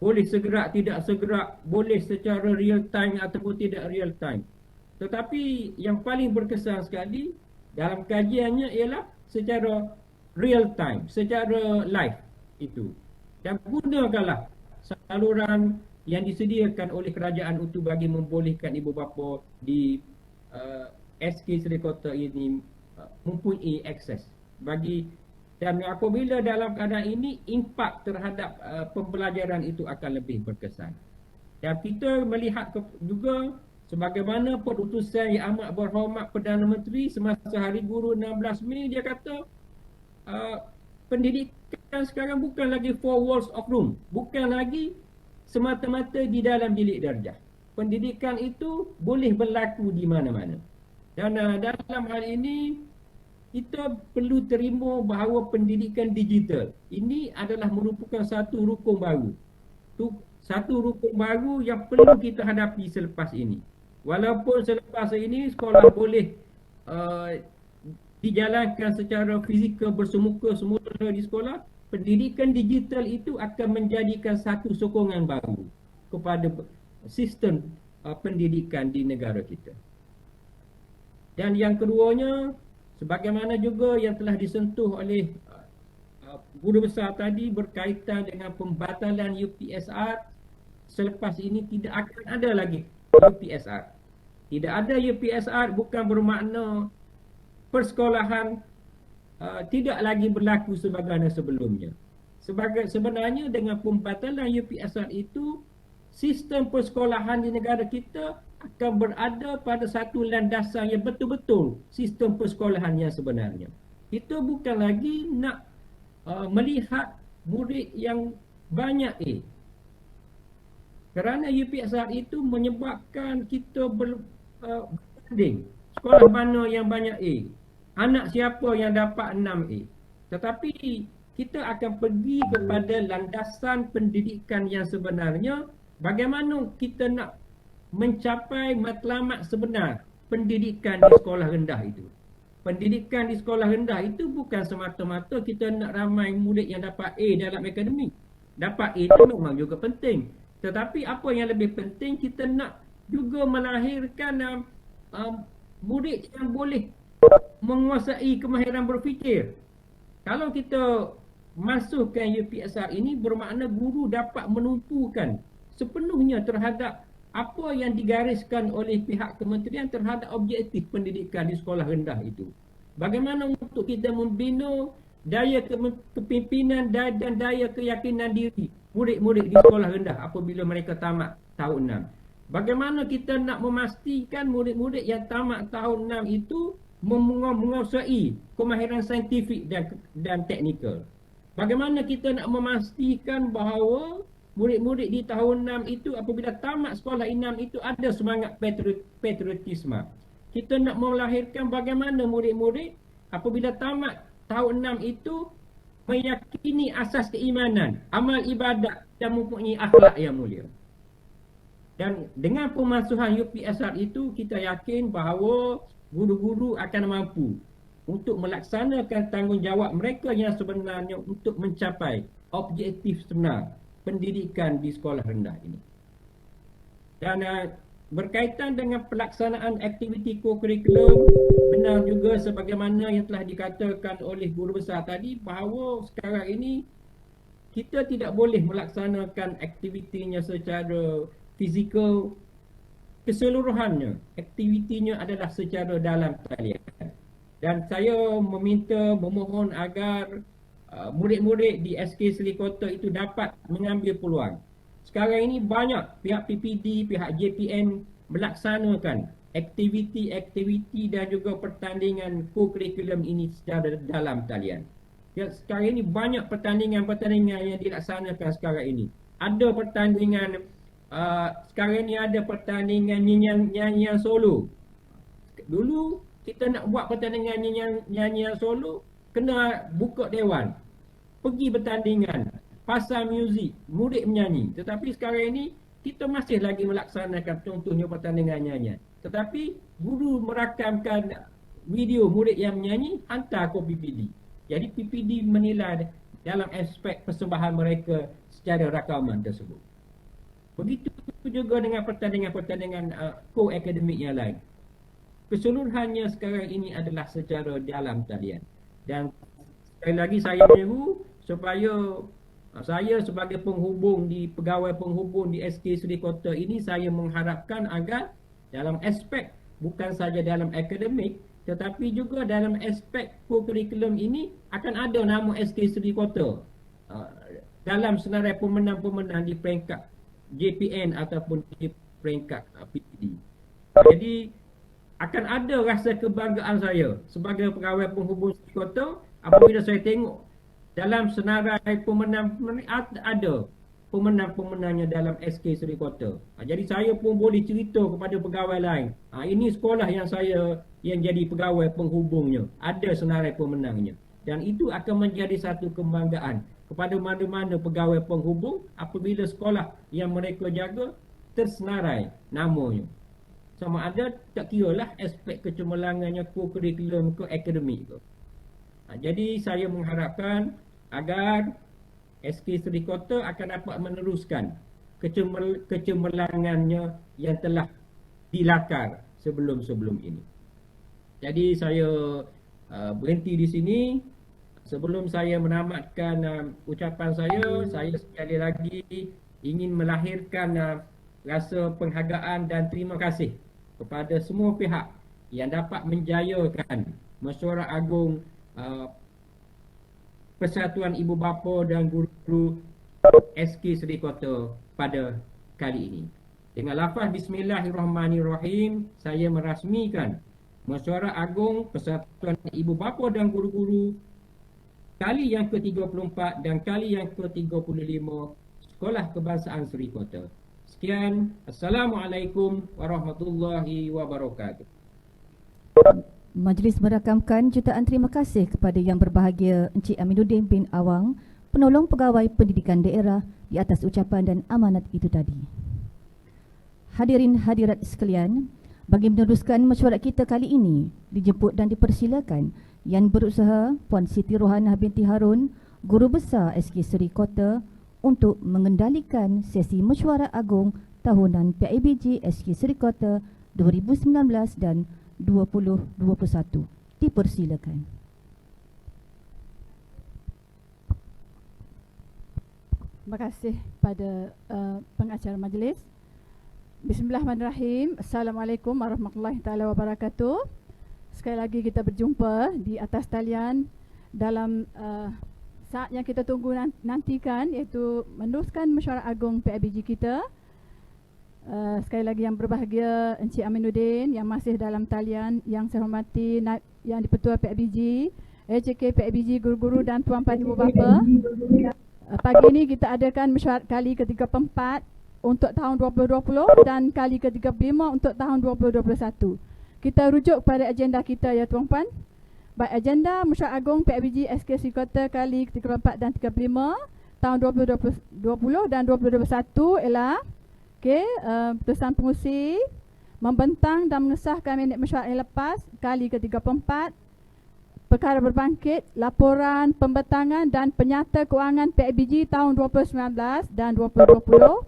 boleh segera, tidak segera, boleh secara real time ataupun tidak real time. Tetapi yang paling berkesan sekali dalam kajiannya ialah secara real time, secara live itu. Dan gunakanlah saluran yang disediakan oleh kerajaan untuk bagi membolehkan ibu bapa di SK Seri Kota ini mempunyai akses bagi. Dan apabila dalam keadaan ini, impak terhadap pembelajaran itu akan lebih berkesan. Dan kita melihat juga sebagaimana perutusan Yang Amat Berhormat Perdana Menteri semasa Hari Guru 16 Mei, dia kata pendidikan sekarang bukan lagi four walls of room, bukan lagi semata-mata di dalam bilik darjah. Pendidikan itu boleh berlaku di mana-mana. Dan dalam hal ini kita perlu terima bahawa pendidikan digital ini adalah merupakan satu rukun baru. Satu rukun baru yang perlu kita hadapi selepas ini. Walaupun selepas ini sekolah boleh dijalankan secara fizikal bersemuka semula di sekolah, pendidikan digital itu akan menjadikan satu sokongan baru kepada sistem pendidikan di negara kita. Dan yang keduanya, sebagaimana juga yang telah disentuh oleh guru besar tadi berkaitan dengan pembatalan UPSR, selepas ini tidak akan ada lagi UPSR. Tidak ada UPSR bukan bermakna persekolahan tidak lagi berlaku sebagaimana sebelumnya. Sebenarnya dengan pembatalan UPSR itu, sistem persekolahan di negara kita akan berada pada satu landasan yang betul-betul sistem persekolahan yang sebenarnya. Itu bukan lagi nak melihat murid yang banyak A. Kerana UPSR itu menyebabkan kita berbanding sekolah mana yang banyak A, anak siapa yang dapat 6A. Tetapi kita akan pergi kepada landasan pendidikan yang sebenarnya, bagaimana kita nak mencapai matlamat sebenar pendidikan di sekolah rendah itu. Pendidikan di sekolah rendah itu bukan semata-mata kita nak ramai murid yang dapat A dalam akademik. Dapat A itu memang juga penting. Tetapi apa yang lebih penting, kita nak juga melahirkan murid yang boleh menguasai kemahiran berfikir. Kalau kita masukkan UPSR ini, bermakna guru dapat menumpukan sepenuhnya terhadap apa yang digariskan oleh pihak kementerian terhadap objektif pendidikan di sekolah rendah itu. Bagaimana untuk kita membina daya kepimpinan dan daya keyakinan diri murid-murid di sekolah rendah apabila mereka tamat tahun 6. Bagaimana kita nak memastikan murid-murid yang tamat tahun 6 itu menguasai kemahiran saintifik dan teknikal. Bagaimana kita nak memastikan bahawa murid-murid di tahun 6 itu apabila tamat sekolah 6 itu ada semangat patriotisme. Kita nak melahirkan bagaimana murid-murid apabila tamat tahun 6 itu meyakini asas keimanan, amal ibadat dan mempunyai akhlak yang mulia. Dan dengan pemasuhan UPSR itu, kita yakin bahawa guru-guru akan mampu untuk melaksanakan tanggungjawab mereka yang sebenarnya untuk mencapai objektif sebenar pendidikan di sekolah rendah ini. Dan berkaitan dengan pelaksanaan aktiviti co-curriculum, benar juga sebagaimana yang telah dikatakan oleh guru besar tadi, bahawa sekarang ini kita tidak boleh melaksanakan aktivitinya secara fizikal keseluruhannya. Aktivitinya adalah secara dalam talian. Dan saya memohon agar murid-murid di SK Seri Kota itu dapat mengambil peluang. Sekarang ini banyak pihak PPD, pihak JPN melaksanakan aktiviti-aktiviti dan juga pertandingan co-curriculum ini secara dalam talian. Ya, sekarang ini banyak pertandingan-pertandingan yang dilaksanakan sekarang ini. Ada pertandingan, sekarang ini ada pertandingan nyanyian solo. Dulu kita nak buat pertandingan nyanyian solo, kena buka dewan, pergi bertandingan, pasang muzik, murid menyanyi. Tetapi sekarang ini kita masih lagi melaksanakan contohnya pertandingan nyanyian. Tetapi guru merakamkan video murid yang menyanyi, hantar ke PPD. Jadi PPD menilai dalam aspek persembahan mereka secara rakaman tersebut. Begitu juga dengan pertandingan-pertandingan co-akademik yang lain. Keseluruhannya sekarang ini adalah secara dalam talian. Dan sekali lagi saya menyeru supaya saya sebagai penghubung di pegawai penghubung di SK Seri Kota ini, saya mengharapkan agar dalam aspek bukan saja dalam akademik tetapi juga dalam aspek co-curriculum ini akan ada nama SK Seri Kota dalam senarai pemenang-pemenang di peringkat JPN ataupun di peringkat PPD. Jadi akan ada rasa kebanggaan saya sebagai pegawai penghubung Seri Kota apabila saya tengok dalam senarai pemenang-pemenang ada pemenang-pemenangnya dalam SK Seri Kota. Jadi saya pun boleh cerita kepada pegawai lain. Ini sekolah yang jadi pegawai penghubungnya. Ada senarai pemenangnya. Dan itu akan menjadi satu kebanggaan kepada mana-mana pegawai penghubung apabila sekolah yang mereka jaga tersenarai namanya. Sama ada tak kiralah aspek kecemerlangannya co-curriculum ke akademik ke. Jadi saya mengharapkan agar SK Seri Kota akan dapat meneruskan kecemerlangannya yang telah dilakar sebelum-sebelum ini. Jadi saya berhenti di sini. Sebelum saya menamatkan ucapan saya sekali lagi ingin melahirkan rasa penghargaan dan terima kasih kepada semua pihak yang dapat menjayakan Mesyuarat Agung Persatuan Ibu Bapa dan Guru SK Seri Kota pada kali ini. Dengan lafaz Bismillahirrahmanirrahim, saya merasmikan Mesyuarat Agung Persatuan Ibu Bapa dan Guru-Guru kali yang ke-34 dan kali yang ke-35 Sekolah Kebangsaan Seri Kota. Sekian, Assalamualaikum warahmatullahi wabarakatuh. Majlis merakamkan jutaan terima kasih kepada Yang Berbahagia Encik Aminuddin bin Awang, Penolong Pegawai Pendidikan Daerah, di atas ucapan dan amanat itu tadi. Hadirin hadirat sekalian, bagi meneruskan mesyuarat kita kali ini, dijemput dan dipersilakan Yang Berusaha Puan Siti Rohanah binti Harun, Guru Besar SK Seri Kota, untuk mengendalikan sesi mesyuarat agung tahunan PIBG SK Seri Kota 2019 dan 2021. Dipersilakan. Terima kasih pada pengacara majlis. Bismillahirrahmanirrahim. Assalamualaikum warahmatullahi taala wabarakatuh. Sekali lagi kita berjumpa di atas talian dalam saat yang kita tunggu nantikan, iaitu meneruskan mesyuarat agung PIBG kita. Sekali lagi Yang Berbahagia Encik Aminuddin yang masih dalam talian, yang saya hormati Yang di-Pertua PIBG, AJK PIBG, guru-guru dan tuan-puan ibu bapa. Pagi ini kita adakan mesyuarat kali ke-34 untuk tahun 2020 dan kali ke-35 untuk tahun 2021. Kita rujuk pada agenda kita, ya tuan-puan. Baik, agenda Mesyuarat Agung PIBG SK Seri Kota kali ke-34 dan 35 tahun 2020 dan 2021 ialah Putusan Pengurusi membentang dan mengesahkan minit mesyuarat yang lepas kali ke-34, perkara berbangkit, laporan pembentangan dan penyata kewangan PIBG tahun 2019 dan 2020,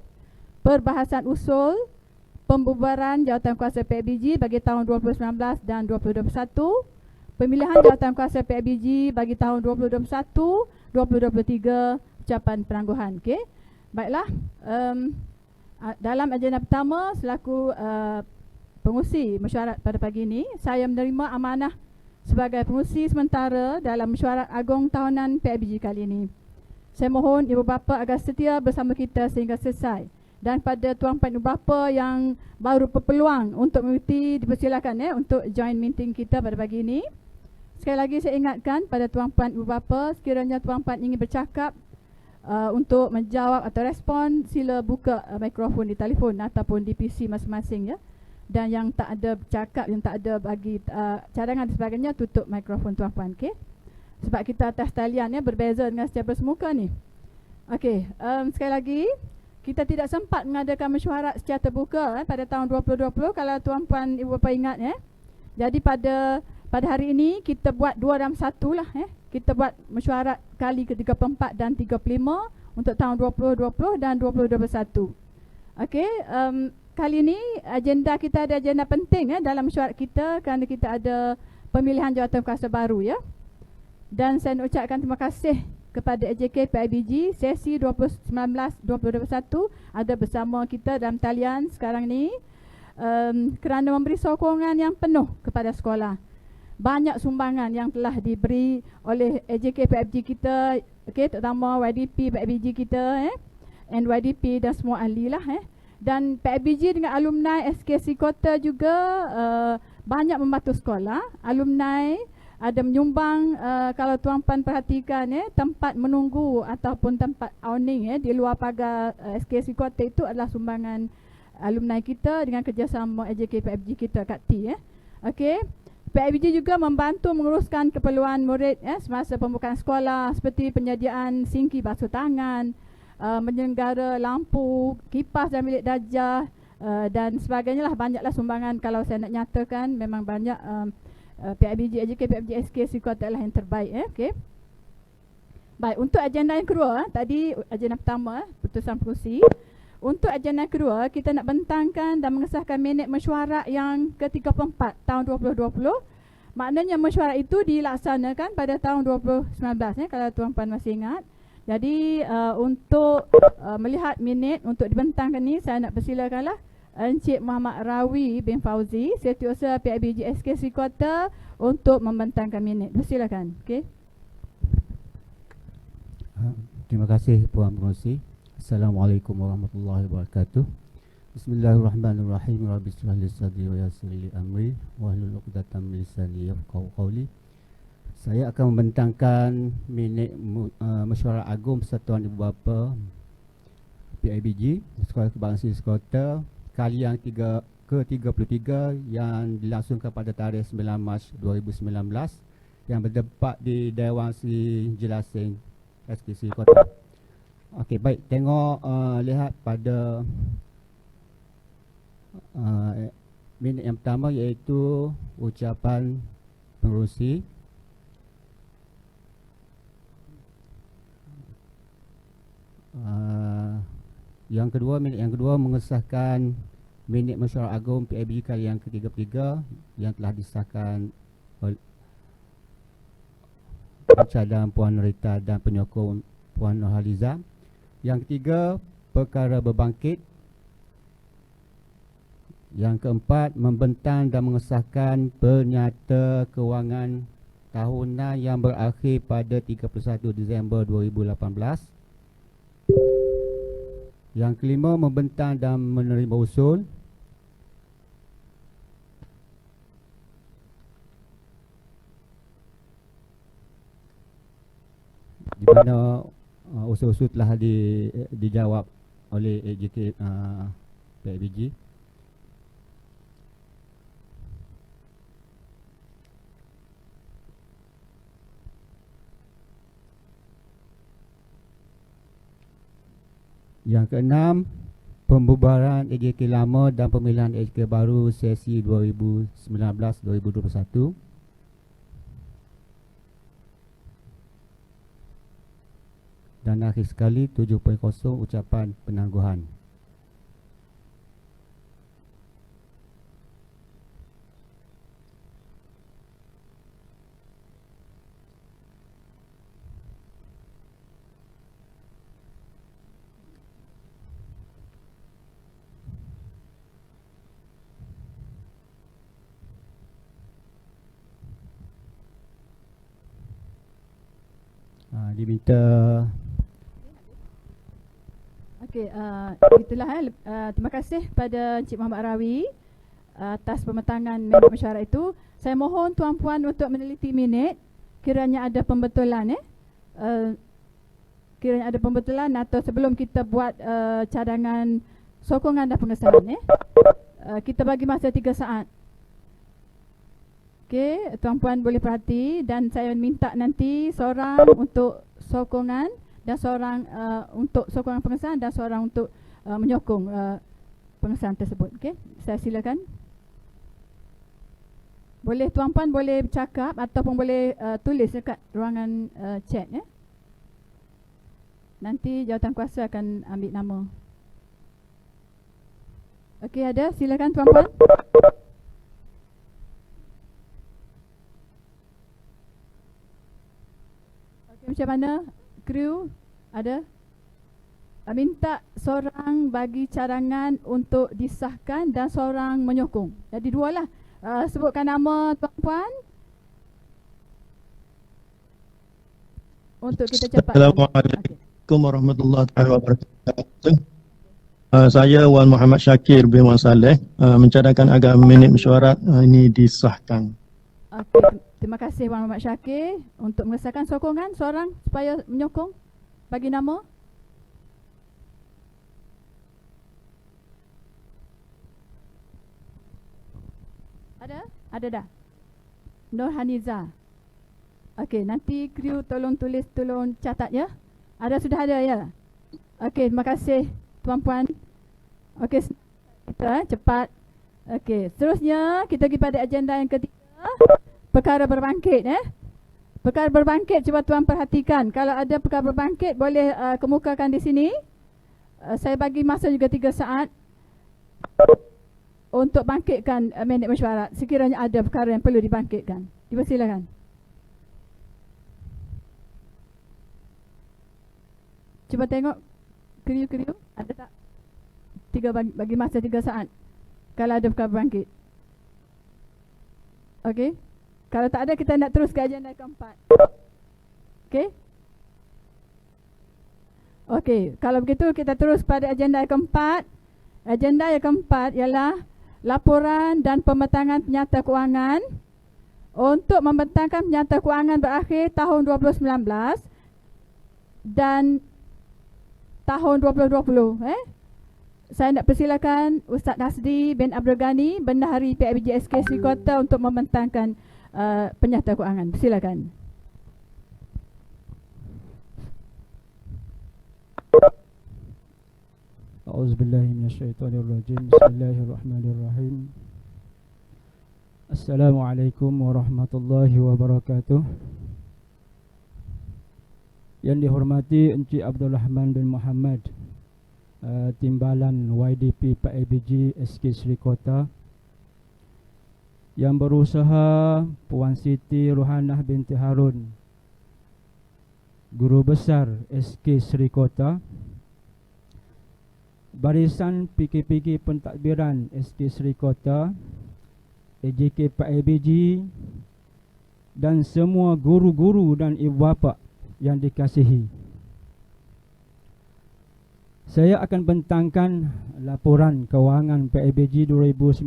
perbahasan usul pembubaran jawatankuasa PIBG bagi tahun 2019 dan 2021, pemilihan jawatankuasa PIBG bagi tahun 2021, 2023, ucapan penangguhan. Okey. Baiklah, dalam agenda pertama selaku pengurusi mesyuarat pada pagi ini, saya menerima amanah sebagai pengurusi sementara dalam mesyuarat agung tahunan PIBG kali ini. Saya mohon ibu bapa agar setia bersama kita sehingga selesai. Dan pada tuan-puan ibu bapa yang baru berpeluang untuk mengikuti, dipersilakan untuk join meeting kita pada pagi ini. Sekali lagi saya ingatkan pada tuan-puan ibu bapa, sekiranya tuan-puan ingin bercakap untuk menjawab atau respon, sila buka mikrofon di telefon ataupun di PC masing-masing, ya. Dan yang tak ada bercakap, yang tak ada bagi cadangan dan sebagainya, tutup mikrofon tuan-puan, okey? Sebab kita atas talian, ya, berbeza dengan secara bersemuka ni. Okey, sekali lagi kita tidak sempat mengadakan mesyuarat secara terbuka pada tahun 2020, kalau tuan-puan ibu bapa ingat, ya. Jadi pada hari ini kita buat 2 dalam 1 lah, Kita buat mesyuarat kali ke-34 dan 35 untuk tahun 2020 dan 2021. Okey, kali ini agenda kita ada agenda penting, dalam mesyuarat kita, kerana kita ada pemilihan jawatankuasa baru, ya. Dan saya nak ucapkan terima kasih kepada AJK PIBG sesi 2019-2021 ada bersama kita dalam talian sekarang ni, kerana memberi sokongan yang penuh kepada sekolah. Banyak sumbangan yang telah diberi oleh AJK PIBG kita, terutama YDP PIBG kita, NYDP dan semua ahli lah, Dan PIBG dengan alumni SK Seri Kota juga banyak membantu sekolah. Alumni ada menyumbang, kalau tuan-puan perhatikan, tempat menunggu ataupun tempat awning, di luar pagar SK Seri Kota itu adalah sumbangan alumni kita dengan kerjasama AJK PIBG kita Kak T. Okey. PIBG juga membantu menguruskan keperluan murid, semasa pembukaan sekolah, seperti penyediaan sinki basuh tangan, menyelenggara lampu, kipas dan bilik darjah, dan sebagainya lah. Banyaklah sumbangan. Kalau saya nak nyatakan, memang banyak. PIBG, AJK PIBG SK Seri Kota adalah yang terbaik. Okey. Baik, untuk agenda yang kedua, tadi agenda pertama, putusan pengurusi. untuk agenda kedua, kita nak bentangkan dan mengesahkan minit mesyuarat yang ke-34 tahun 2020. Maknanya mesyuarat itu dilaksanakan pada tahun 2019 kalau tuan-puan masih ingat. Jadi untuk melihat minit untuk dibentangkan ni, saya nak persilakanlah Encik Muhammad Rawi bin Fauzi, Setiausaha PIBG SK Sri Kota untuk membentangkan minit. Persilakan. Okey. Terima kasih Puan Pengerusi. Assalamualaikum warahmatullahi wabarakatuh. Bismillahirrahmanirrahim. Rabbi shrah li sadri wa yassir li amri wahlul 'uqdatam min lisani yafqahu qawli. Saya akan membentangkan minit mesyuarat agung Persatuan Ibu Bapa PIBG Sekolah Kebangsaan Sri Kota kali yang ke-33 yang dilangsungkan pada tarikh 9 Mac 2019 yang bertempat di Dewan Sri Jelasing SK Sri Kota. Okey, baik, tengok lihat pada minit yang pertama iaitu ucapan pengerusi. Minit yang kedua mengesahkan minit mesyuarat agung PIBG kali yang ke-33 yang telah disahkan oleh pencadang Puan Rita dan penyokong Puan Nurhaliza. Yang ketiga, perkara berbangkit. Yang keempat, membentang dan mengesahkan penyata kewangan tahunan yang berakhir pada 31 Disember 2018. Yang kelima, membentang dan menerima usul. Di mana usul-usul telah dijawab oleh AJK PIBG. Yang keenam, pembubaran AJK lama dan pemilihan AJK baru sesi 2019-2021. Dan akhir sekali 7.0 ucapan penangguhan. Diminta. Okey, itulah terima kasih pada Encik Muhammad Rawi atas pembentangan minit mesyuarat itu. Saya mohon tuan-puan untuk meneliti minit kiranya ada pembetulan kiranya ada pembetulan atau sebelum kita buat cadangan sokongan dan pengesahan kita bagi masa 3 saat. Okey, tuan-puan boleh perhati dan saya minta nanti seorang untuk sokongan dan seorang untuk sokongan pengesahan dan seorang untuk menyokong pengesahan tersebut. Okey, saya silakan. Boleh tuan-puan boleh bercakap ataupun boleh tulis dekat ruangan chat Nanti jawatankuasa akan ambil nama. Okey, ada, silakan tuan-puan. Macam mana kru ada? Minta seorang bagi cadangan untuk disahkan dan seorang menyokong. Jadi dua lah. Sebutkan nama tuan-puan untuk kita cepat. Assalamualaikum warahmatullahi wabarakatuh. Saya Wan Muhammad Syakir bin Wan Saleh mencadangkan agar minit mesyuarat ini disahkan. Okey. Terima kasih Wan Muhammad Syakir untuk mengesahkan sokongan seorang supaya menyokong. Bagi nama. Ada? Ada dah. Nurhaliza. Okey, nanti kru tolong tulis, tolong catat ya. Ada, sudah ada ya. Okey, terima kasih tuan-puan. Okey, kita cepat. Okey, seterusnya kita pergi pada agenda yang ketiga. Perkara berbangkit Perkara berbangkit, cuba tuan perhatikan. Kalau ada perkara berbangkit boleh kemukakan di sini. saya bagi masa juga 3 saat untuk bangkitkan minit mesyuarat sekiranya ada perkara yang perlu dibangkitkan. Dipersilakan. Cuba tengok kriu-kriu ada tak? Bagi masa 3 saat. Kalau ada perkara bangkit. Okey. Kalau tak ada, kita nak terus ke agenda keempat. Okey. Okey, kalau begitu kita terus pada agenda keempat. Agenda yang keempat ialah laporan dan pembentangan penyata kewangan untuk membentangkan penyata kewangan berakhir tahun 2019 dan tahun 2020. Saya nak persilakan Ustaz Hasdi bin Abdul Ghani, Bendahari PIBG SK Seri Kota untuk membentangkan penyata kewangan. Silakan. A'udzubillahi minasyaitonirrajim. Bismillahirrahmanirrahim. Assalamualaikum warahmatullahi wabarakatuh. Yang dihormati Encik Abdul Rahman bin Muhammad, Timbalan YDP PIBG SK Seri Kota, Yang Berusaha Puan Siti Ruhanah binti Harun, Guru Besar SK Seri Kota, Barisan PKPK Pentadbiran SK Seri Kota, AJK PIBG, dan semua guru-guru dan ibu bapa yang dikasihi. Saya akan bentangkan laporan kewangan PIBG 2019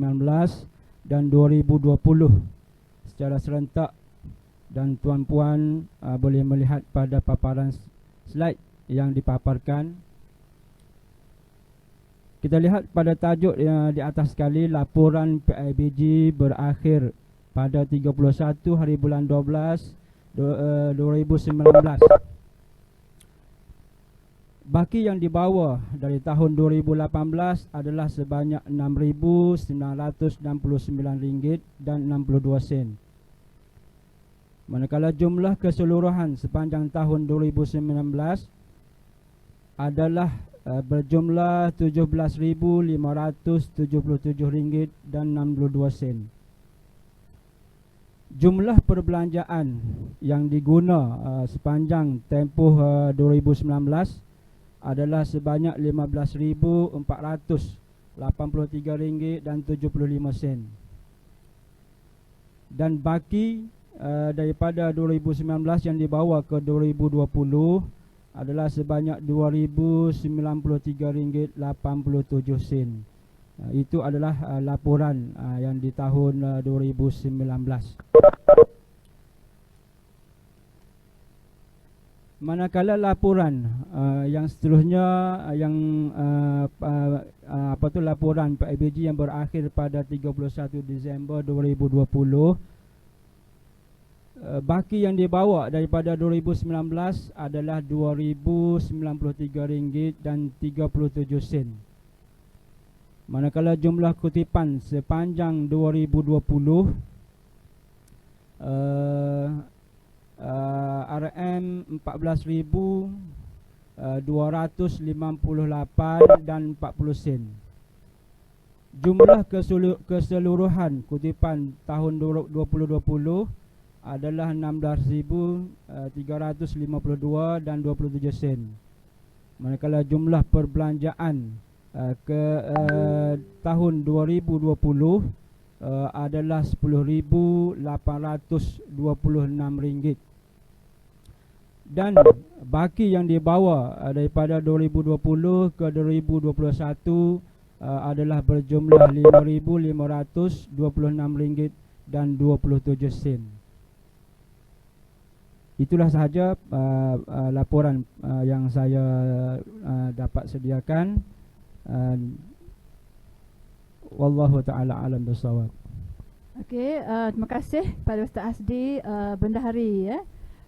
dan 2020 secara serentak, dan tuan-puan boleh melihat pada paparan slide yang dipaparkan. Kita lihat pada tajuk yang di atas sekali, laporan PIBG berakhir pada 31 hari bulan 12 2019. Baki yang dibawa dari tahun 2018 adalah sebanyak RM6,969 dan 62 sen. Manakala jumlah keseluruhan sepanjang tahun 2019 adalah berjumlah RM17,577 dan 62 sen. Jumlah perbelanjaan yang diguna sepanjang tempoh 2019 adalah sebanyak RM15,483 dan 75 sen. Dan baki daripada 2019 yang dibawa ke 2020 adalah sebanyak RM2,093.87. Itu adalah laporan yang di tahun 2019. Manakala laporan yang seterusnya yang laporan PIBG yang berakhir pada 31 Disember 2020, baki yang dibawa daripada 2019 adalah RM2,093 dan 37 sen. Manakala jumlah kutipan sepanjang 2020 RM14,258 dan 40 sen. Jumlah keseluruhan kutipan tahun 2020 adalah RM16,352 dan 27 sen. Manakala jumlah perbelanjaan ke tahun 2020 adalah RM10,826. Dan baki yang dibawa daripada 2020 ke 2021 adalah berjumlah RM5,526 dan 27 sen. Itulah sahaja laporan yang saya dapat sediakan. Wallahu ta'ala alam bisawab. Okey, terima kasih pada Ustaz Hasdi, Bendahari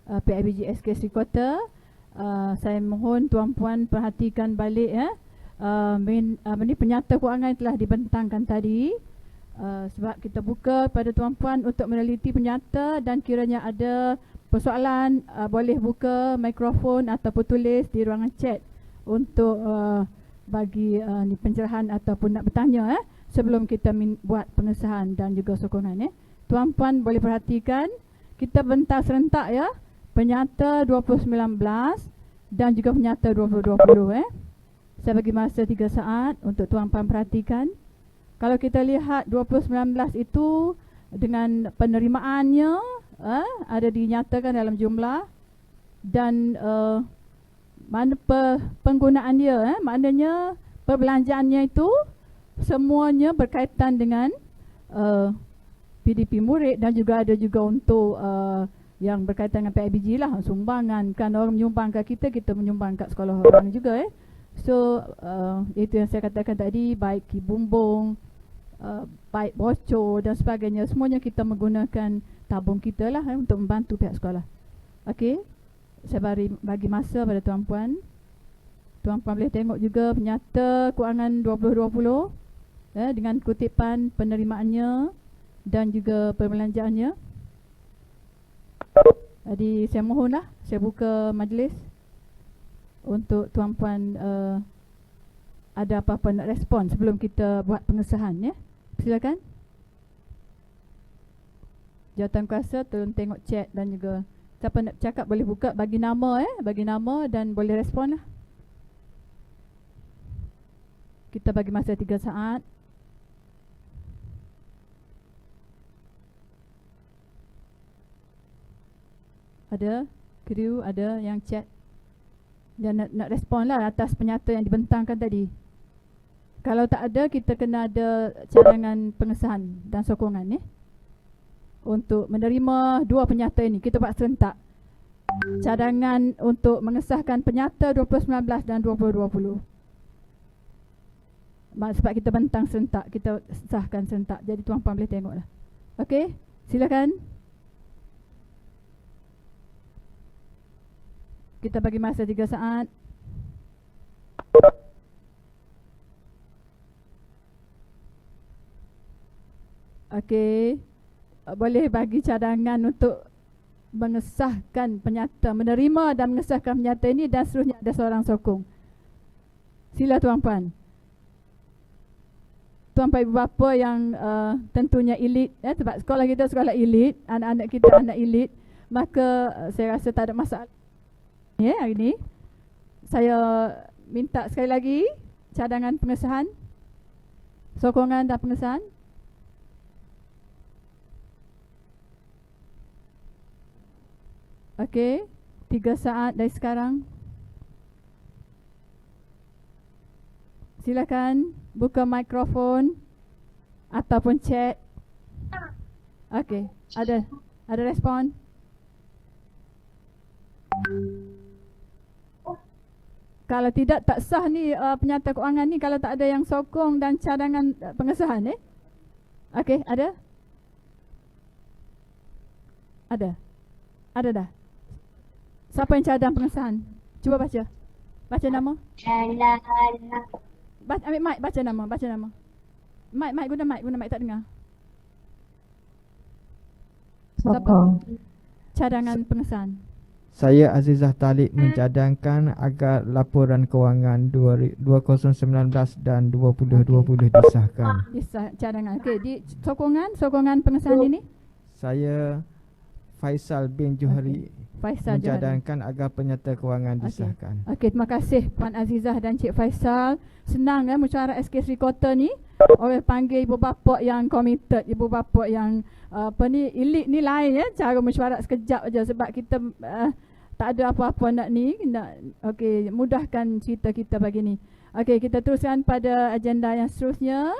PIBG SK Seri Kota. Saya mohon tuan-puan perhatikan balik ini penyata kewangan telah dibentangkan tadi. Sebab kita buka pada tuan-puan untuk meneliti penyata, dan kiranya ada persoalan boleh buka mikrofon ataupun tulis di ruangan chat untuk bagi ni pencerahan ataupun nak bertanya sebelum kita buat pengesahan dan juga sokongan. Tuan-puan boleh perhatikan, kita bentang serentak ya, penyata 2019 dan juga penyata 2020. Saya bagi masa 3 saat untuk tuan-puan perhatikan. Kalau kita lihat 2019 itu dengan penerimaannya ada dinyatakan dalam jumlah dan mana penggunaan dia, maknanya perbelanjaannya itu semuanya berkaitan dengan PDP murid dan juga ada juga untuk yang berkaitan dengan PIBG lah, sumbangan. Kan orang menyumbang kat kita, kita menyumbang kat sekolah orang juga. So itu yang saya katakan tadi, baik kibumbung, baik bocor dan sebagainya, semuanya kita menggunakan tabung kita lah untuk membantu pihak sekolah. Okey, saya bagi masa pada tuan-puan. Tuan-puan boleh tengok juga penyata kewangan 2020 dengan kutipan penerimaannya dan juga perbelanjaannya. Jadi saya mohonlah, saya buka majlis untuk tuan-puan ada apa-apa nak respon sebelum kita buat pengesahan ya. Silakan. Jawatankuasa tolong tengok chat dan juga siapa nak cakap boleh buka, bagi nama bagi nama dan boleh respon lah. Kita bagi masa 3 saat. Ada kru, ada yang chat dan nak respon lah atas penyata yang dibentangkan tadi. Kalau tak ada, kita kena ada cadangan pengesahan dan sokongan untuk menerima 2 penyata ini. Kita buat serentak cadangan untuk mengesahkan penyata 2019 dan 2020. Sebab kita bentang serentak, kita sahkan serentak. Jadi tuan-puan boleh tengok lah. Okey, silakan. Kita bagi masa 3 saat. Okey, boleh bagi cadangan untuk mengesahkan penyata, menerima dan mengesahkan penyata ini dan seterusnya ada seorang sokong. Sila tuan-puan. Tuan-puan ibu bapa yang tentunya elit, sebab sekolah kita sekolah elit, anak-anak kita anak elit, maka saya rasa tak ada masalah. Hari ini saya minta sekali lagi cadangan pengesahan, sokongan dan pengesahan. Okey, 3 saat dari sekarang. Silakan buka mikrofon ataupun chat. Okey, ada respon? Kalau tidak, tak sah ni penyata kewangan ni kalau tak ada yang sokong dan cadangan pengesahan Okey, ada? Ada dah. Siapa yang cadang pengesahan? Cuba baca. Baca nama. Ambil mic, baca nama. Mic, guna mic, tak dengar. Siapa? Cadangan pengesahan. Saya Azizah Talib mencadangkan agar laporan kewangan 2019 dan 2020 disahkan. Cadangan. Okey, sokongan pengesahan ini? Saya Faisal bin Johari mencadangkan agar penyata kewangan disahkan. Okey, terima kasih Puan Azizah dan Cik Faisal. Senang mesyuarat SK Sri Kota ni. Orang panggil ibu bapa yang committed, ibu bapa yang elit ni lain cara mesyuarat sekejap aja sebab kita tak ada apa-apa nak okey, mudahkan cerita kita pagi ni. Okey, kita teruskan pada agenda yang seterusnya.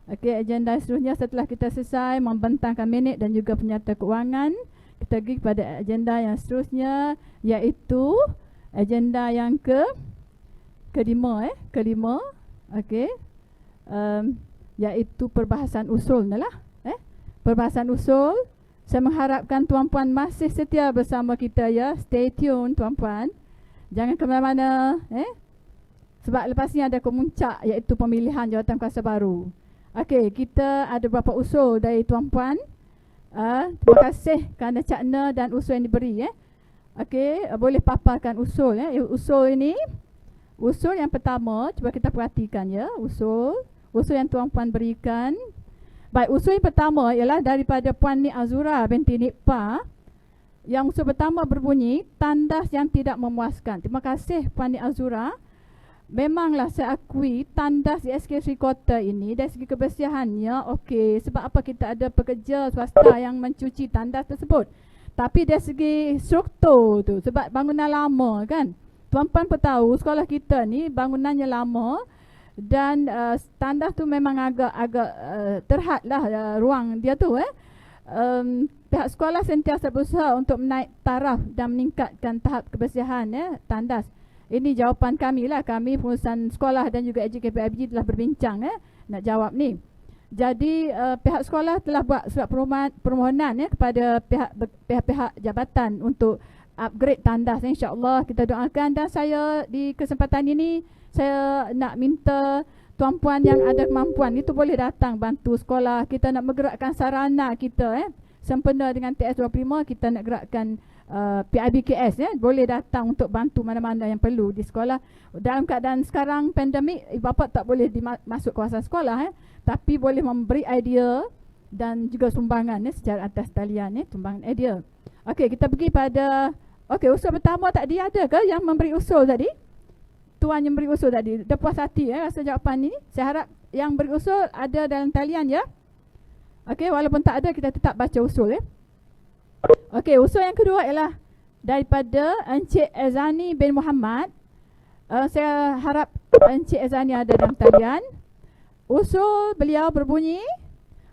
Okey, agenda seterusnya setelah kita selesai membentangkan minit dan juga penyata kewangan, kita pergi kepada agenda yang seterusnya, iaitu agenda yang kelima. Okey, iaitu perbahasan usul lah. Perbahasan usul. Saya mengharapkan tuan-puan masih setia bersama kita ya. Stay tune tuan-puan. Jangan ke mana-mana. Sebab lepas ni ada kemuncak, iaitu pemilihan jawatankuasa baru. Okey, kita ada beberapa usul dari tuan-puan. Terima kasih kerana cakna dan usul yang diberi. Okey, boleh paparkan usul. Usul ini Usul yang pertama, cuba kita perhatikan ya, usul yang tuan-puan berikan. Baik, usul yang pertama ialah daripada Puan Nik Azura binti Nikpa. Yang usul pertama berbunyi, tandas yang tidak memuaskan. Terima kasih Puan Nik Azura. Memanglah saya akui tandas di SK Sri Kota ini dari segi kebersihannya okey. Sebab apa, kita ada pekerja swasta yang mencuci tandas tersebut. Tapi dari segi struktur tu, sebab bangunan lama kan, tuan-puan pun tahu sekolah kita ni bangunannya lama. Dan tandas tu memang agak terhad lah ruang dia tu. Pihak sekolah sentiasa berusaha untuk menaik taraf dan meningkatkan tahap kebersihan tandas. Ini jawapan kami lah, kami pengurusan sekolah dan juga AJKPIBG telah berbincang nak jawab ni. Jadi pihak sekolah telah buat surat permohonan kepada pihak-pihak jabatan untuk upgrade tandas. InsyaAllah kita doakan. Dan saya di kesempatan ini saya nak minta tuan-puan yang ada kemampuan itu boleh datang bantu sekolah. Kita nak menggerakkan sarana kita sempena dengan TS25, kita nak gerakkan PIBKS boleh datang untuk bantu mana-mana yang perlu di sekolah. Dalam keadaan sekarang pandemik, ibu bapa tak boleh masuk kawasan sekolah tapi boleh memberi idea dan juga sumbangan secara atas talian sumbangan idea. Okey, kita pergi pada usul pertama tadi. Ada ke yang memberi usul tadi? Tuan yang beri usul tadi dah puas hati rasa jawapan ni. Saya harap yang beri usul ada dalam talian ya. Okey, walaupun tak ada kita tetap baca usul Okey, usul yang kedua ialah daripada Encik Ezani bin Muhammad. Saya harap Encik Ezani ada dalam talian. Usul beliau berbunyi,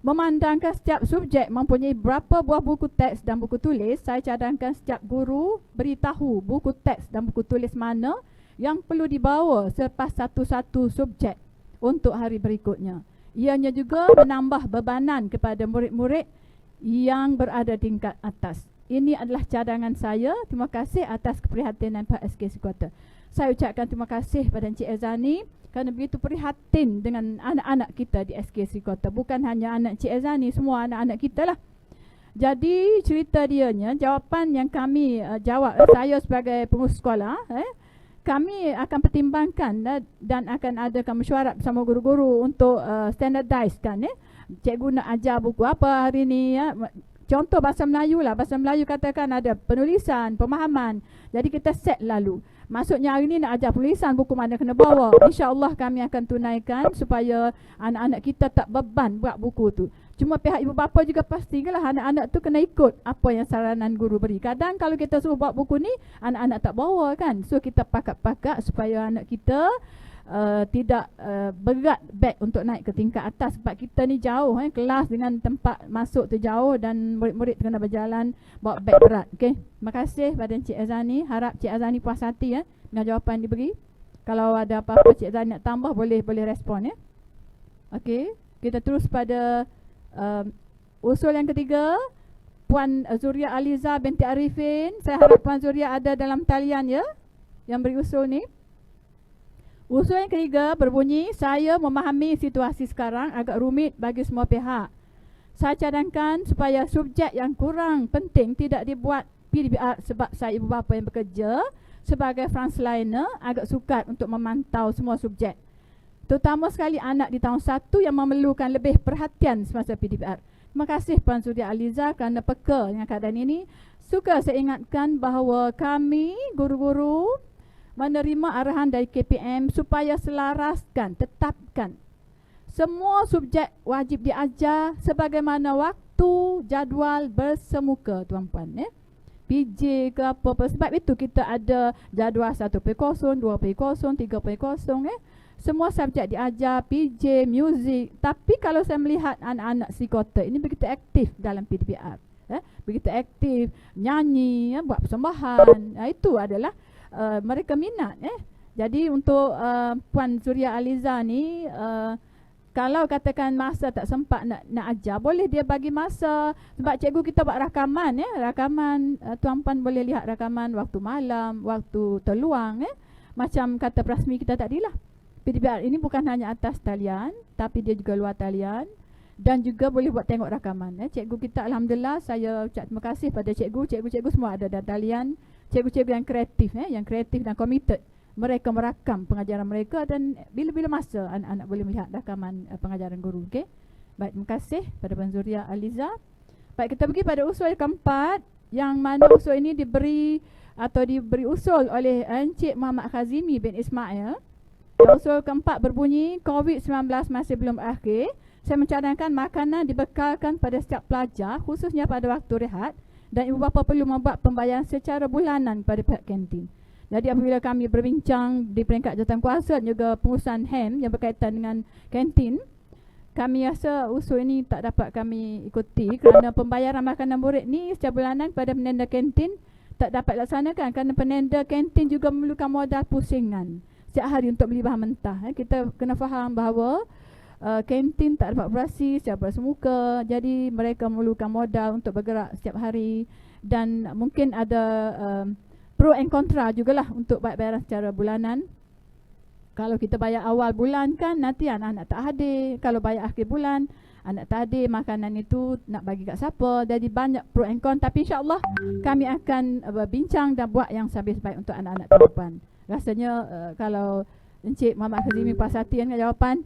memandangkan setiap subjek mempunyai berapa buah buku teks dan buku tulis, saya cadangkan setiap guru beritahu buku teks dan buku tulis mana yang perlu dibawa selepas satu-satu subjek untuk hari berikutnya. Ianya juga menambah bebanan kepada murid-murid yang berada tingkat atas. Ini adalah cadangan saya. Terima kasih atas keprihatinan Pak SK Sri Kota. Saya ucapkan terima kasih pada Encik Ezani kerana begitu prihatin dengan anak-anak kita di SK Sri Kota. Bukan hanya anak Encik Ezani, semua anak-anak kita lah. Jadi cerita dianya, jawapan yang kami jawab, saya sebagai pengurus sekolah, kami akan pertimbangkan dan akan adakan mesyuarat bersama guru-guru untuk standardize kan. Cikgu nak ajar buku apa hari ni contoh bahasa Melayu lah. Bahasa Melayu katakan ada penulisan, pemahaman. Jadi kita set lalu. Maksudnya hari ni nak ajar penulisan, buku mana kena bawa. InsyaAllah kami akan tunaikan supaya anak-anak kita tak beban buat buku tu. Cuma pihak ibu bapa juga pastilah anak-anak tu kena ikut apa yang saranan guru beri. Kadang kalau kita suruh buat buku ni, anak-anak tak bawa kan. So kita pakat-pakat supaya anak kita tidak berat beg untuk naik ke tingkat atas. Sebab kita ni jauh kelas dengan tempat masuk tu jauh dan murid-murid kena berjalan bawa beg berat. Okay. Terima kasih pada Encik Azani. Harap Cik Azani puas hati dengan jawapan diberi. Kalau ada apa-apa Cik Azani nak tambah boleh respon Okay. Kita terus pada usul yang ketiga, Puan Zuria Aliza binti Arifin. Saya harap Puan Zuria ada dalam talian yang beri usul ni. Usul yang ketiga berbunyi, saya memahami situasi sekarang agak rumit bagi semua pihak. Saya cadangkan supaya subjek yang kurang penting tidak dibuat PDBR sebab saya ibu bapa yang bekerja sebagai frontliner agak sukar untuk memantau semua subjek. Terutama sekali anak di tahun 1 yang memerlukan lebih perhatian semasa PDBR. Terima kasih Puan Zuria Aliza kerana peka dengan keadaan ini. Suka saya ingatkan bahawa kami guru-guru menerima arahan dari KPM supaya selaraskan, tetapkan semua subjek wajib diajar sebagaimana waktu jadual bersemuka tuan-puan PJ ke apa-apa. Sebab itu kita ada jadual 1.0, 2.0, 3.0 semua subjek diajar, PJ, muzik. Tapi kalau saya melihat anak-anak Sri Kota ini begitu aktif dalam PDBR, begitu aktif nyanyi, buat persembahan, itu adalah mereka minat. Jadi untuk Puan Zuria Aliza ni, kalau katakan masa tak sempat nak ajar, boleh dia bagi masa. Sebab cikgu kita buat rakaman rakaman, tuan-puan boleh lihat rakaman waktu malam, waktu terluang macam kata Prasmi kita tadilah. PDBR ini bukan hanya atas talian, tapi dia juga luar talian. Dan juga boleh buat tengok rakaman. Cikgu kita alhamdulillah, saya ucap terima kasih pada cikgu. Cikgu-cikgu semua ada dalam talian. Cikgu-cikgu yang kreatif yang kreatif dan committed mereka merakam pengajaran mereka dan bila-bila masa anak-anak boleh melihat rakaman pengajaran guru. Okey. Baik, terima kasih pada Puan Zuria Aliza. Baik, kita pergi pada usul keempat, yang mana usul ini diberi usul oleh Encik Muhammad Khazimi bin Ismail. Usul keempat berbunyi, COVID-19 masih belum berakhir. Saya mencadangkan makanan dibekalkan pada setiap pelajar, khususnya pada waktu rehat, dan ibu bapa perlu membuat pembayaran secara bulanan pada pihak kantin. Jadi apabila kami berbincang di peringkat jawatankuasa dan juga pengurusan HEM yang berkaitan dengan kantin, kami rasa usul ini tak dapat kami ikuti kerana pembayaran makanan murid ni secara bulanan kepada penenda kantin tak dapat dilaksanakan kerana penenda kantin juga memerlukan modal pusingan setiap hari untuk beli bahan mentah. Kita kena faham bahawa kantin tak dapat operasi secara bersemuka, jadi mereka memerlukan modal untuk bergerak setiap hari dan mungkin ada pro and contra jugalah untuk bayaran secara bulanan. Kalau kita bayar awal bulan kan nanti anak-anak tak hadir. Kalau bayar akhir bulan anak tak hadir, makanan itu nak bagi kat siapa. Jadi banyak pro and con. Tapi insyaAllah kami akan berbincang dan buat yang sebaik untuk anak-anak tahun. Rasanya kalau Encik Muhammad Khazimi puas hati dengan jawapan.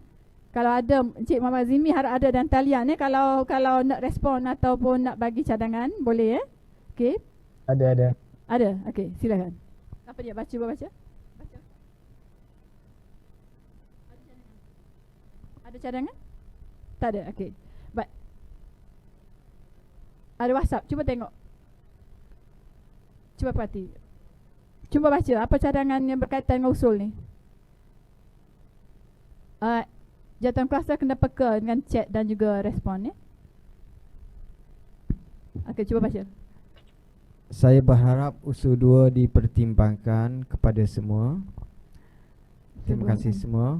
Kalau ada Encik Muhammad Khazimi harap ada dan talian kalau nak respon ataupun nak bagi cadangan boleh Okey. Ada. Ada? Okey, silakan. Apa dia baca? Ada cadangan? Tak ada. Okey. Baik. Ada WhatsApp. Cuba tengok. Cuba perhati. Cuba baca apa cadangan yang berkaitan dengan usul ni. Jawatankuasa kena peka dengan chat dan juga respon ya. Okey, cuba baca. Saya berharap usul 2 dipertimbangkan kepada semua. Terima kasih semua.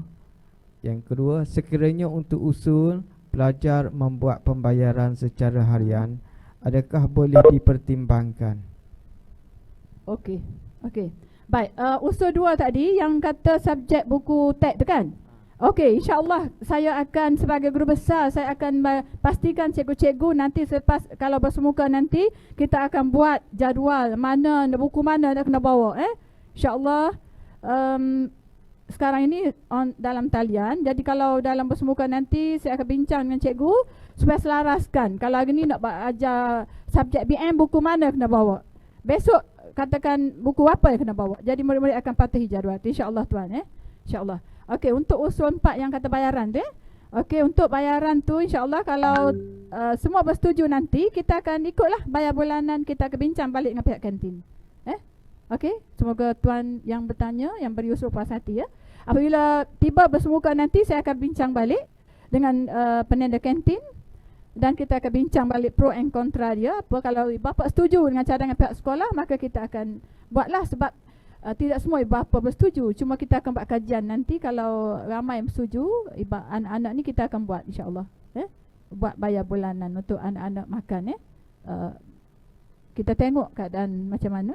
Yang kedua, sekiranya untuk usul pelajar membuat pembayaran secara harian, adakah boleh dipertimbangkan? Okey. Baik, usul 2 tadi yang kata subjek buku teks tu kan? Okey, insyaAllah saya akan sebagai guru besar, saya akan pastikan cikgu-cikgu nanti selepas kalau bersemuka nanti kita akan buat jadual buku mana nak kena bawa InsyaAllah sekarang ini dalam talian. Jadi kalau dalam bersemuka nanti saya akan bincang dengan cikgu supaya selaraskan. Kalau hari ni nak ajar subjek BM, buku mana kena bawa. Besok katakan buku apa yang kena bawa. Jadi murid-murid akan patuhi jadual. InsyaAllah tuan InsyaAllah. Okey, untuk usul 4 yang kata bayaran tu Okey, untuk bayaran tu insyaAllah kalau semua bersetuju nanti kita akan ikutlah bayar bulanan, kita akan bincang balik dengan pihak kantin. Okey, semoga tuan yang bertanya, yang beri usul puas hati Apabila tiba bersemuka nanti saya akan bincang balik dengan penenda kantin dan kita akan bincang balik pro and contra dia. Apa kalau bapa setuju dengan cadangan pihak sekolah, maka kita akan buatlah sebab tidak semua ibu bapa bersetuju. Cuma kita akan buat kajian nanti. Kalau ramai yang bersetuju, anak-anak ni kita akan buat insyaAllah buat bayar bulanan untuk anak-anak makan kita tengok keadaan macam mana.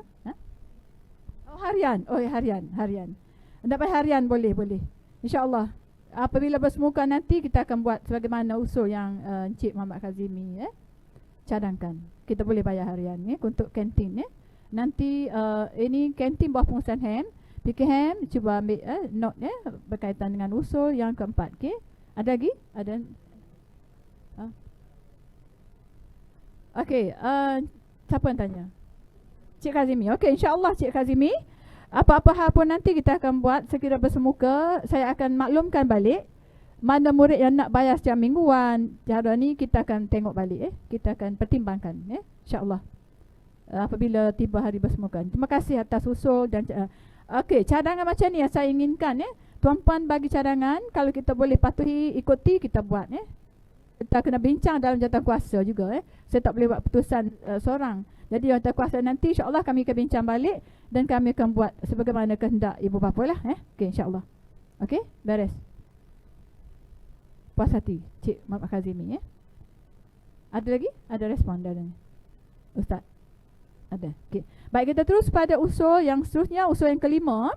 Harian. Harian. Nak bayar harian boleh. InsyaAllah apabila bersemuka nanti kita akan buat sebagaimana usul yang Encik Muhammad Khazimi cadangkan. Kita boleh bayar harian untuk kantin Nanti ini kantin bawah pengurusan HEM. PKHEM cuba ambil note berkaitan dengan usul yang keempat. Okey. Ada lagi? Ada. Okey, siapa yang tanya? Cik Khazimi. Okey, insya-Allah Cik Khazimi. Apa-apa hal pun nanti kita akan buat sekira bersemuka. Saya akan maklumkan balik mana murid yang nak bayar secara mingguan. Cara ni kita akan tengok balik Kita akan pertimbangkan insya-Allah. Apabila tiba hari bersemuka. Terima kasih atas usul dan okey, cadangan macam ni yang saya inginkan Tuan-puan bagi cadangan, kalau kita boleh patuhi, ikuti, kita buat Kita kena bincang dalam jawatankuasa juga Saya tak boleh buat putusan seorang. Jadi jawatankuasa nanti insya-Allah kami akan bincang balik dan kami akan buat sebagaimana kehendak ibu bapa lah Okey, insya-Allah. Okey, beres. Puas hati Cik Muhammad Khazimi Ada lagi? Ada respon dari Ustaz? Ada. Okey. Baik, kita terus pada usul yang seterusnya, usul yang kelima.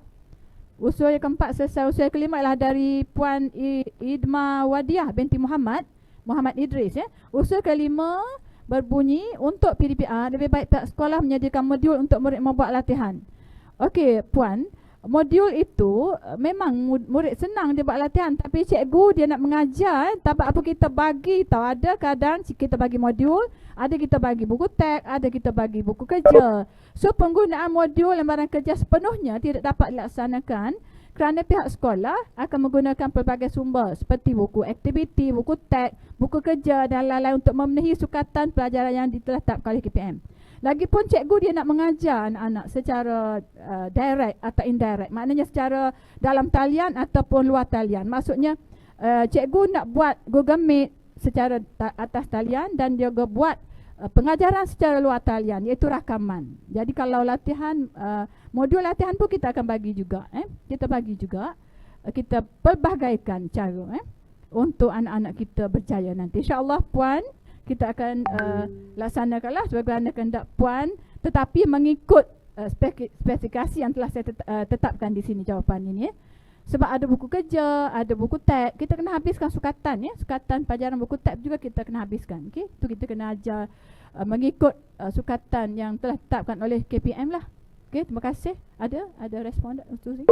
Usul yang keempat selesai. Usul yang kelima adalah dari Puan Idma Wadiah binti Muhammad Idris Usul kelima berbunyi, untuk PDPR lebih baik tak sekolah menyediakan modul untuk murid membuat latihan. Okey, Puan, modul itu memang murid senang dia buat latihan, tapi cikgu dia nak mengajar tak apa kita bagi tahu. Ada kadang kita bagi modul, ada kita bagi buku teks, ada kita bagi buku kerja. So penggunaan modul lembaran kerja sepenuhnya tidak dapat dilaksanakan kerana pihak sekolah akan menggunakan pelbagai sumber seperti buku aktiviti, buku teks, buku kerja dan lain-lain untuk memenuhi sukatan pelajaran yang ditetapkan oleh KPM. Lagipun cikgu dia nak mengajar anak-anak secara direct atau indirect, maknanya secara dalam talian ataupun luar talian. Maksudnya cikgu nak buat Google Meet secara atas talian dan dia buat pengajaran secara luar talian, iaitu rakaman. Jadi kalau latihan, modul latihan pun kita akan bagi juga. Kita bagi juga, kita pelbagaikan cara untuk anak-anak kita berjaya nanti. InsyaAllah Puan, kita akan laksanakanlah sebagaimana kehendak Puan, tetapi mengikut spesifikasi yang telah saya tetapkan di sini jawapan ini. Sebab ada buku kerja, ada buku teks, kita kena habiskan sukatan sukatan pelajaran buku teks juga kita kena habiskan. Okey, tu kita kena ajar mengikut sukatan yang telah ditetapkan oleh KPM lah. Okey, terima kasih. Ada respon tak untuk sini?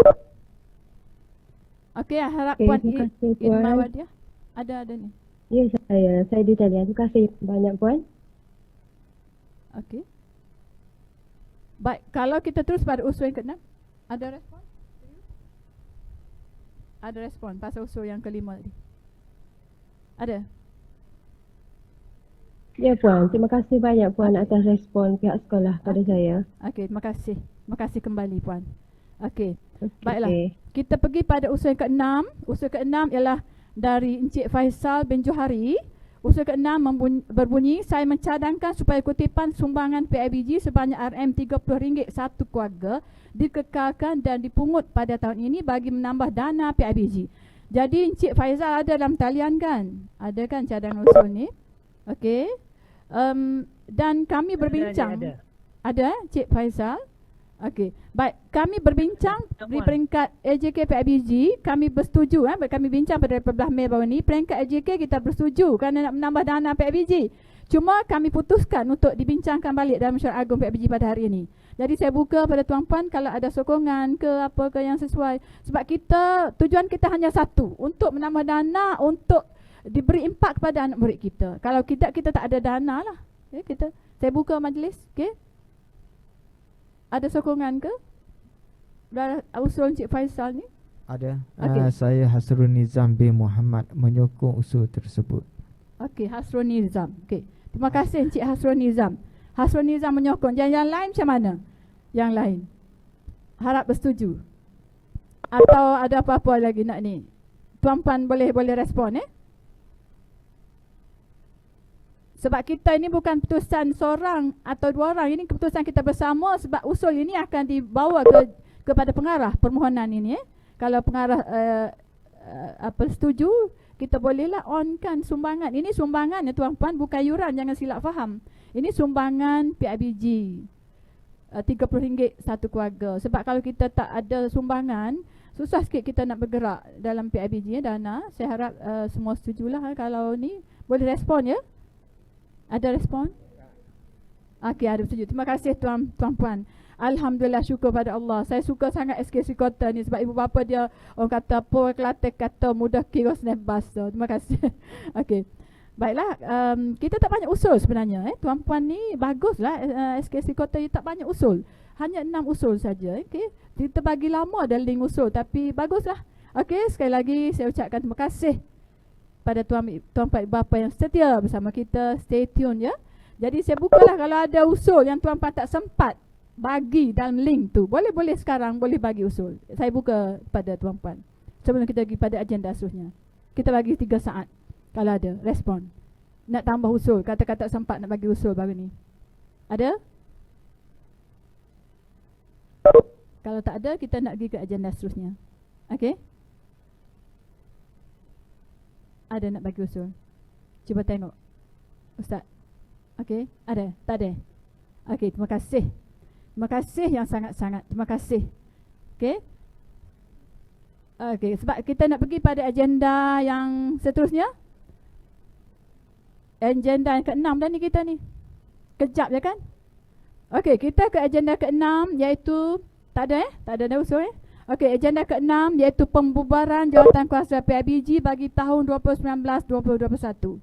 Okey, harap Puan Idmawadia ada ni. Ya, saya di talian. Terima kasih banyak Puan. Okey. Baik, kalau kita terus pada usul yang ke-6, ada respon? Ada respon pasal usul yang kelima tadi? Ada? Ya Puan, terima kasih banyak Puan atas respon pihak sekolah pada saya. Okey, terima kasih. Terima kasih kembali Puan. Okey. Baiklah. Kita pergi pada usul yang ke-6. Usul ke-6 ialah dari Encik Faisal bin Johari. Usul ke-6 berbunyi, saya mencadangkan supaya kutipan sumbangan PIBG sebanyak RM30 satu keluarga dikekalkan dan dipungut pada tahun ini bagi menambah dana PIBG. Jadi Encik Faisal ada dalam talian kan? Ada kan cadangan usul ni? Okey. Dan kami berbincang. Ada Encik Faisal? Okey. Baik, kami berbincang di peringkat AJK PIBG, kami bersetuju kami bincang pada 12 Mei baru ni, peringkat AJK kita bersetuju kerana nak menambah dana PIBG. Cuma kami putuskan untuk dibincangkan balik dalam mesyuarat agung PIBG pada hari ini. Jadi saya buka pada tuan-puan kalau ada sokongan ke apa ke yang sesuai. Sebab kita, tujuan kita hanya satu, untuk menambah dana untuk diberi impak kepada anak murid kita. Kalau kita tak ada dana lah. Okay, saya buka majlis. Okey. Ada sokongan ke? Usul Encik Faisal ni? Ada. Okay. Saya Hasrul Nizam bin Muhammad menyokong usul tersebut. Okey, Hasrul Nizam. Okey. Terima kasih Encik Hasrul Nizam. Hasrul Nizam menyokong. Yang lain macam mana? Yang lain. Harap bersetuju. Atau ada apa-apa lagi nak ni? Tuan-puan boleh respon Sebab kita ini bukan keputusan seorang atau dua orang. Ini keputusan kita bersama sebab usul ini akan dibawa kepada pengarah permohonan ini. Kalau pengarah setuju, kita bolehlah onkan sumbangan. Ini sumbangan tuan-puan, bukan yuran, jangan silap faham. Ini sumbangan PIBG. RM30 satu keluarga. Sebab kalau kita tak ada sumbangan, susah sikit kita nak bergerak dalam PIBG dana. Saya harap semua setujulah kalau ni. Boleh respon ya? Ada respon? Okey, ada setuju. Terima kasih tuan-puan. Alhamdulillah, syukur pada Allah. Saya suka sangat SKC Kota ni sebab ibu bapa dia orang kata apa, Kelantan kata mudah kira senang bahasa. Terima kasih. Okey. Baiklah, kita tak banyak usul sebenarnya tuan-puan ni baguslah. SKC Kota ni tak banyak usul. Hanya 6 usul saja. Okey. Kita bagi lama dalam link usul tapi baguslah. Okey, sekali lagi saya ucapkan terima kasih pada tuan-puan bapa yang setia bersama kita. Stay tune ya. Jadi saya bukalah kalau ada usul yang tuan-puan tak sempat bagi dalam link tu. Boleh sekarang boleh bagi usul. Saya buka pada tuan-puan. Sebelum kita pergi pada agenda seterusnya. Kita bagi 3 saat. Kalau ada respon. Nak tambah usul. Kata-kata sempat nak bagi usul baru ni. Ada? Kalau tak ada, kita nak pergi ke agenda seterusnya. Okey? Ada nak bagi usul? Cuba tengok. Ustaz. Okey, ada? Tak ada? Okey, terima kasih. Terima kasih yang sangat-sangat. Terima kasih. Okey. Okey, sebab kita nak pergi pada agenda yang seterusnya. Agenda yang ke-6 dah ni kita ni. Kejap je kan? Okey, kita ke agenda ke-6 iaitu tak ada Tak ada usul Okey, agenda ke-6 iaitu pembubaran jawatankuasa PIBG bagi tahun 2019-2021.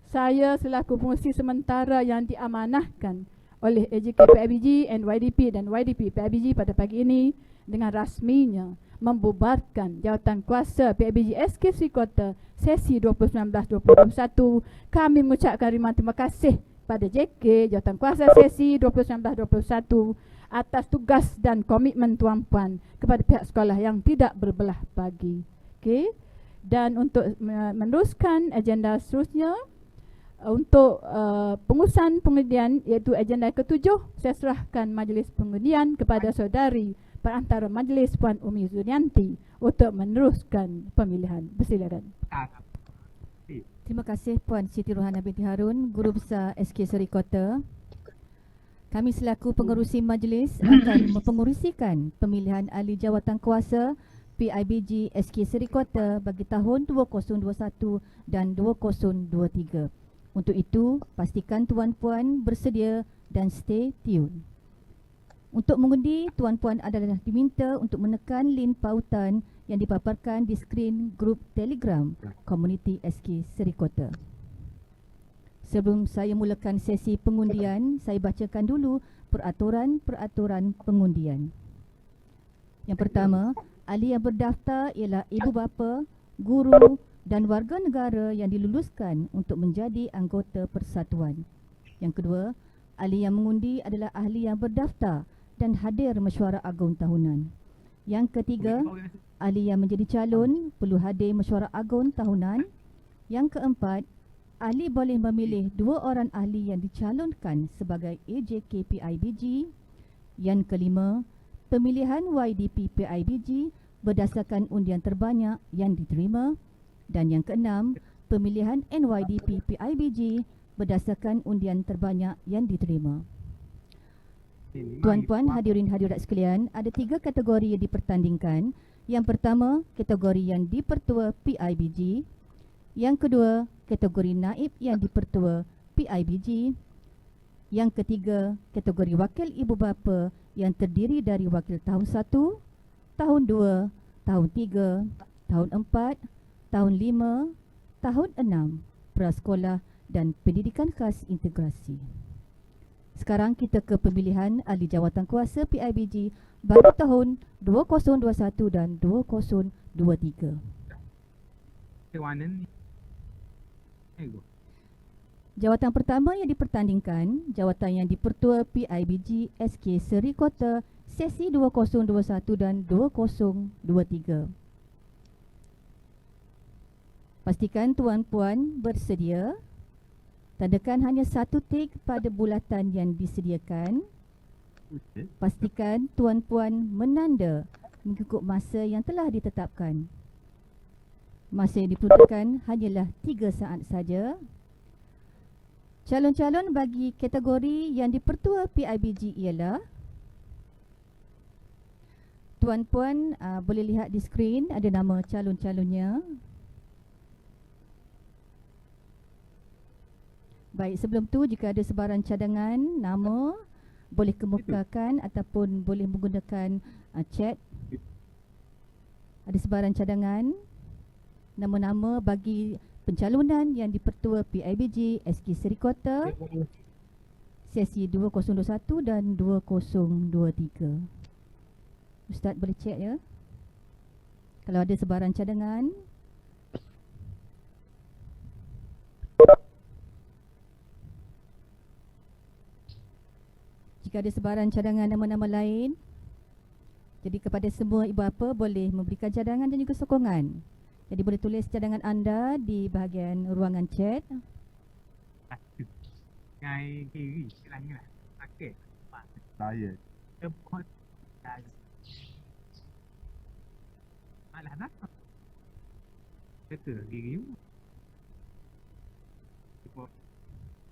Saya selaku pengurusi sementara yang diamanahkan oleh AJK PIBG, NYDP dan YDP PIBG pada pagi ini dengan rasminya membubarkan jawatankuasa PIBG SK Sri Kota sesi 2019-2021. Kami mengucapkan ribuan terima kasih pada JK jawatankuasa sesi 2019-2021 atas tugas dan komitmen tuan-puan kepada pihak sekolah yang tidak berbelah bagi. Okey. Dan untuk meneruskan agenda seterusnya, untuk pengurusan pengundian iaitu agenda ke-7, saya serahkan majlis pengundian kepada saudari perantara majlis Puan Umi Zurianti untuk meneruskan pemilihan. Bersilakan. Terima kasih Puan Siti Rohana binti Harun, Guru Besar SK Seri Kota. Kami selaku pengerusi majlis akan mempengerusikan pemilihan ahli jawatankuasa PIBG SK Seri Kota bagi tahun 2021 dan 2023. Untuk itu, pastikan tuan-puan bersedia dan stay tune. Untuk mengundi, tuan-puan adalah diminta untuk menekan link pautan yang dipaparkan di skrin grup Telegram Komuniti SK Seri Kota. Sebelum saya mulakan sesi pengundian, saya bacakan dulu peraturan-peraturan pengundian. Yang pertama, ahli yang berdaftar ialah ibu bapa, guru dan warga negara yang diluluskan untuk menjadi anggota persatuan. Yang kedua, ahli yang mengundi adalah ahli yang berdaftar dan hadir mesyuarat agung tahunan. Yang ketiga, ahli yang menjadi calon perlu hadir mesyuarat agung tahunan. Yang keempat, ahli boleh memilih 2 orang ahli yang dicalonkan sebagai AJK PIBG. Yang kelima, pemilihan YDP PIBG berdasarkan undian terbanyak yang diterima. Dan yang keenam, pemilihan NYDP PIBG berdasarkan undian terbanyak yang diterima. Tuan-puan hadirin hadirat sekalian, ada 3 kategori yang dipertandingkan. Yang pertama, kategori yang dipertua PIBG. Yang kedua, kategori naib yang dipertua PIBG. Yang ketiga, kategori wakil ibu bapa yang terdiri dari wakil tahun 1, tahun 2, tahun 3, tahun 4, tahun 5, tahun 6, prasekolah dan pendidikan khas integrasi. Sekarang kita ke pemilihan ahli jawatankuasa PIBG bagi tahun 2021 dan 2023. Jawatan pertama yang dipertandingkan, jawatan yang dipertua PIBG SK Seri Kota sesi 2021 dan 2023. Pastikan tuan-puan bersedia. Tandakan hanya 1 tik pada bulatan yang disediakan. Pastikan tuan-puan menanda mengikut masa yang telah ditetapkan. Masa yang diperuntukkan hanyalah 3 saat saja. Calon-calon bagi kategori yang dipertua PIBG ialah, tuan-puan boleh lihat di skrin ada nama calon-calonnya. Baik, sebelum tu jika ada sebarang cadangan nama boleh kemukakan ataupun boleh menggunakan chat. Ada sebarang cadangan nama-nama bagi pencalonan yang dipertua PIBG SK Seri Kota sesi 2021 dan 2023. Ustaz boleh cek ya kalau ada sebarang cadangan. Jika ada sebarang cadangan nama-nama lain, jadi kepada semua ibu bapa boleh memberikan cadangan dan juga sokongan. Jadi boleh tulis cadangan anda di bahagian ruangan chat. Saya.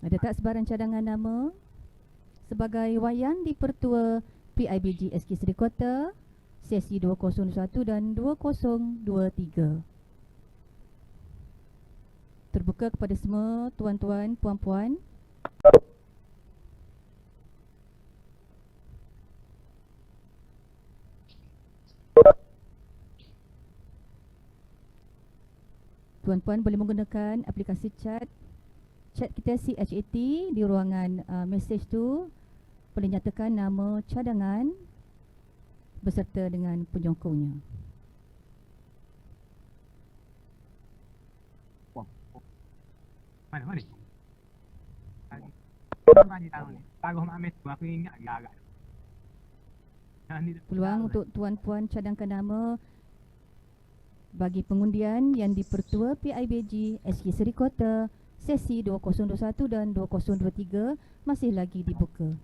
Ada tak sebarang cadangan nama sebagai wayang dipertua PIBG SK Seri Kota sesi 2021 dan 2023. Terbuka kepada semua tuan-tuan, puan-puan. Tuan-puan boleh menggunakan aplikasi chat kita CHAT di ruangan message tu. Boleh nyatakan nama cadangan beserta dengan penyokongnya. Mana ni? Mana tahu ni? Taruh mak mes aku ingat agak. Peluang untuk tuan-puan cadangkan nama bagi pengundian yang dipertua PIBG SK Seri Kota sesi 2021 dan 2023 masih lagi dibuka.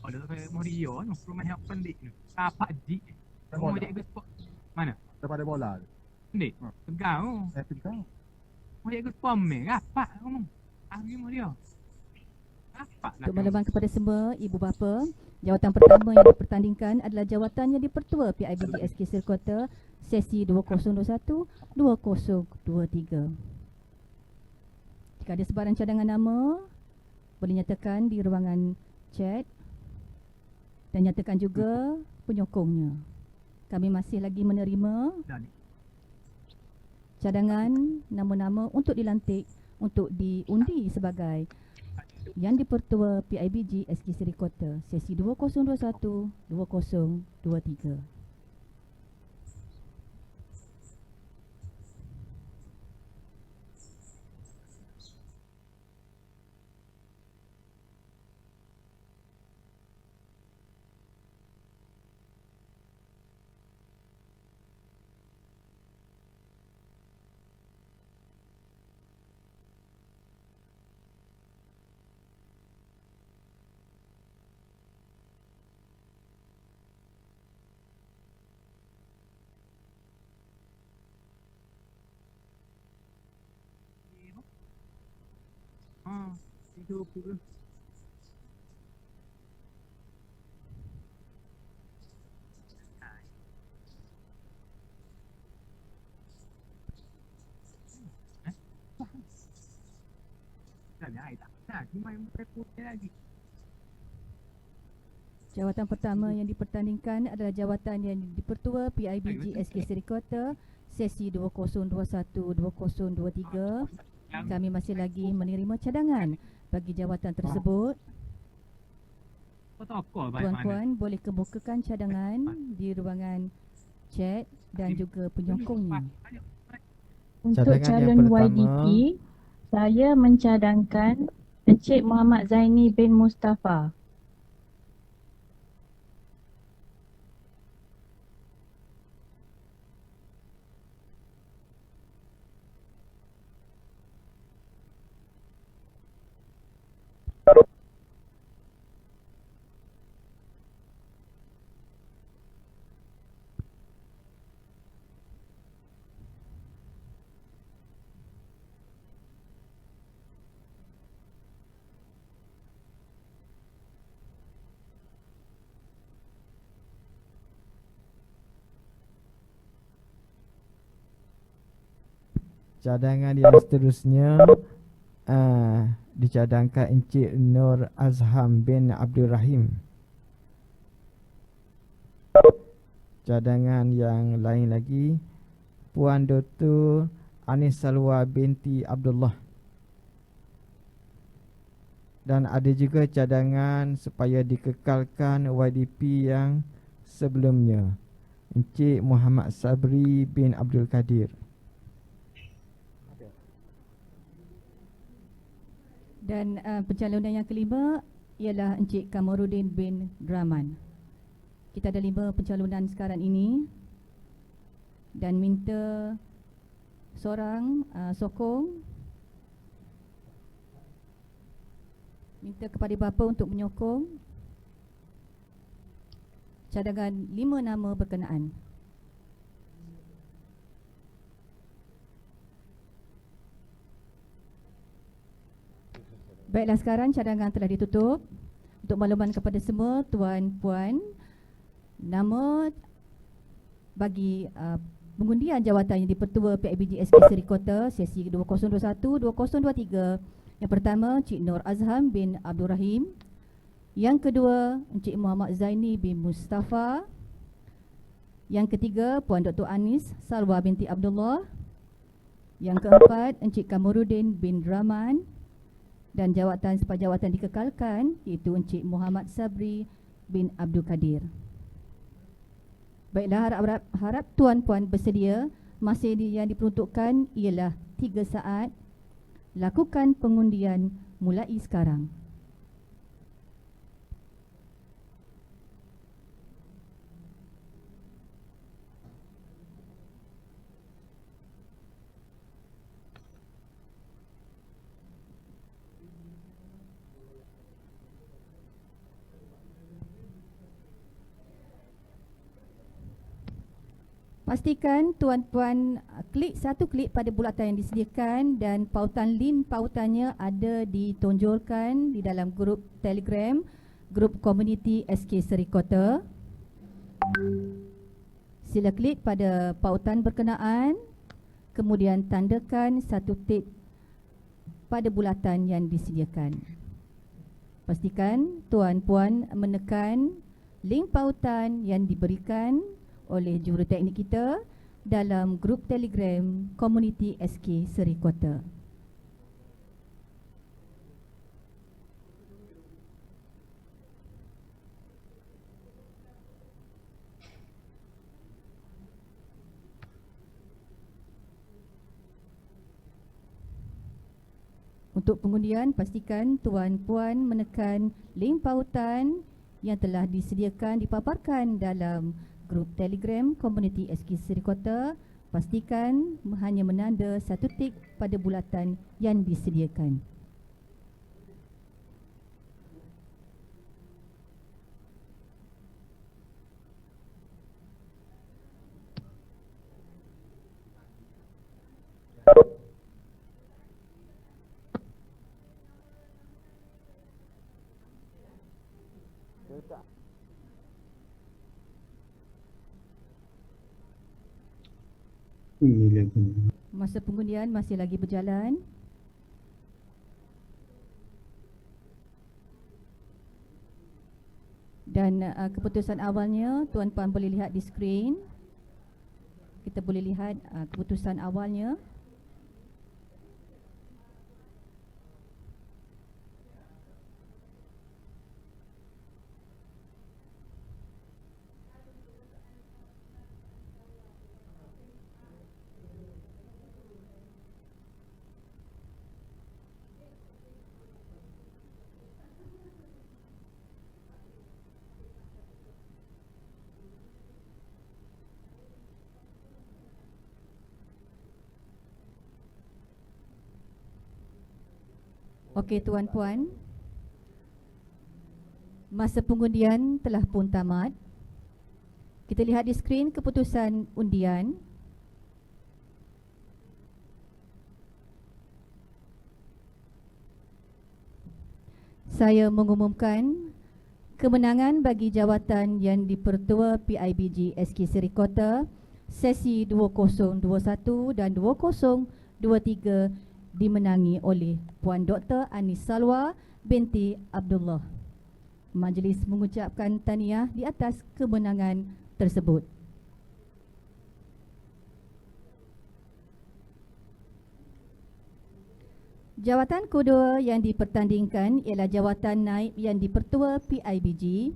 Oh, dah mau Rio tu, rumah yang pendik tu. Tapak G. Mau jaga sport. Mana? Daripada bola. Ni, tegau. Tegau. Mau jaga pom ni, rapat ngomong. Aku mau Rio. Untuk makluman kepada semua ibu bapa, jawatan pertama yang dipertandingkan adalah jawatan yang dipertua PIBG SK Seri Kota sesi 2021-2023. Jika ada sebarang cadangan nama, boleh nyatakan di ruangan chat dan nyatakan juga penyokongnya. Kami masih lagi menerima cadangan nama-nama untuk dilantik untuk diundi sebagai yang dipertua PIBG SK Seri Kota sesi 2021-2023. Hidup tu. Jawatan pertama yang dipertandingkan adalah jawatan yang dipertua PIBG SK Seri Kota sesi 2021-2023. Kami masih lagi menerima cadangan bagi jawatan tersebut. Tuan-puan boleh kemukakan cadangan di ruangan chat dan juga penyokongnya. Untuk calon YDP, saya mencadangkan Encik Muhammad Zaini bin Mustafa. Cadangan yang seterusnya dicadangkan Encik Nur Azham bin Abdul Rahim. Cadangan yang lain lagi Puan Dr. Anis Salwa binti Abdullah. Dan ada juga cadangan supaya dikekalkan YDP yang sebelumnya, Encik Muhammad Sabri bin Abdul Kadir. Dan pencalonan yang kelima ialah Encik Kamarudin bin Draman. Kita ada 5 pencalonan sekarang ini dan minta seorang sokong, minta kepada bapa untuk menyokong cadangan 5 nama berkenaan. Baiklah, sekarang cadangan telah ditutup. Untuk makluman kepada semua tuan puan, nama bagi pengundian jawatan yang dipertua PIBG SK Seri Kota sesi 2021-2023. Yang pertama, Encik Nur Azham bin Abdul Rahim. Yang kedua, Encik Muhammad Zaini bin Mustafa. Yang ketiga, Puan Dr. Anis Salwa binti Abdullah. Yang keempat, Encik Kamarudin bin Rahman. Dan jawatan dikekalkan iaitu Encik Muhammad Sabri bin Abdul Kadir. Baiklah, harap tuan-puan bersedia. Masa yang diperuntukkan ialah 3 saat. Lakukan pengundian mulai sekarang. Pastikan tuan-puan klik satu klik pada bulatan yang disediakan dan pautan link pautannya ada ditonjolkan di dalam grup Telegram, grup komuniti SK Serikota. Sila klik pada pautan berkenaan, kemudian tandakan satu tik pada bulatan yang disediakan. Pastikan tuan-puan menekan link pautan yang diberikan oleh juruteknik kita dalam grup Telegram komuniti SK Serikota. Untuk pengundian, pastikan tuan-puan menekan link pautan yang telah disediakan dipaparkan dalam grup Telegram komuniti SK Serikota. Pastikan hanya menanda satu tik pada bulatan yang disediakan. Masa pengundian masih lagi berjalan. Dan keputusan awalnya tuan-puan boleh lihat di skrin. Kita boleh lihat keputusan awalnya. Okey tuan-puan, masa pengundian telah pun tamat. Kita lihat di skrin keputusan undian. Saya mengumumkan kemenangan bagi jawatan yang dipertua PIBG SK Serikota sesi 2021 dan 2023 dimenangi oleh Puan Dr. Anis Salwa binti Abdullah. Majlis mengucapkan tahniah di atas kemenangan tersebut. Jawatan kedua yang dipertandingkan ialah jawatan naib yang dipertua PIBG.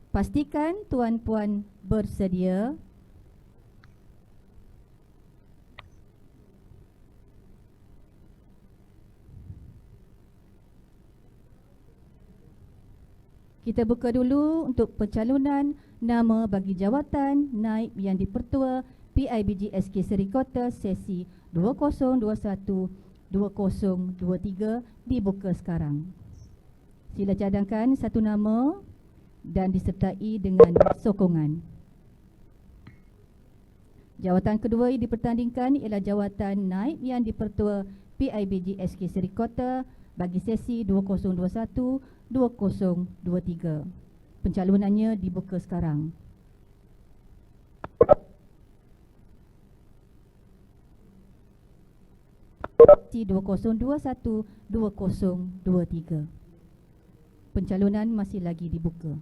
Pastikan tuan-puan bersedia. Kita buka dulu untuk pencalonan nama bagi jawatan naib yang dipertua PIBG SK Serikota sesi 2021-2023 dibuka sekarang. Sila cadangkan satu nama dan disertai dengan sokongan. Jawatan kedua yang dipertandingkan ialah jawatan naib yang dipertua PIBG SK Serikota bagi sesi 2021-2023. Pencalonannya dibuka sekarang. Sesi 2021-2023. Pencalonan masih lagi dibuka.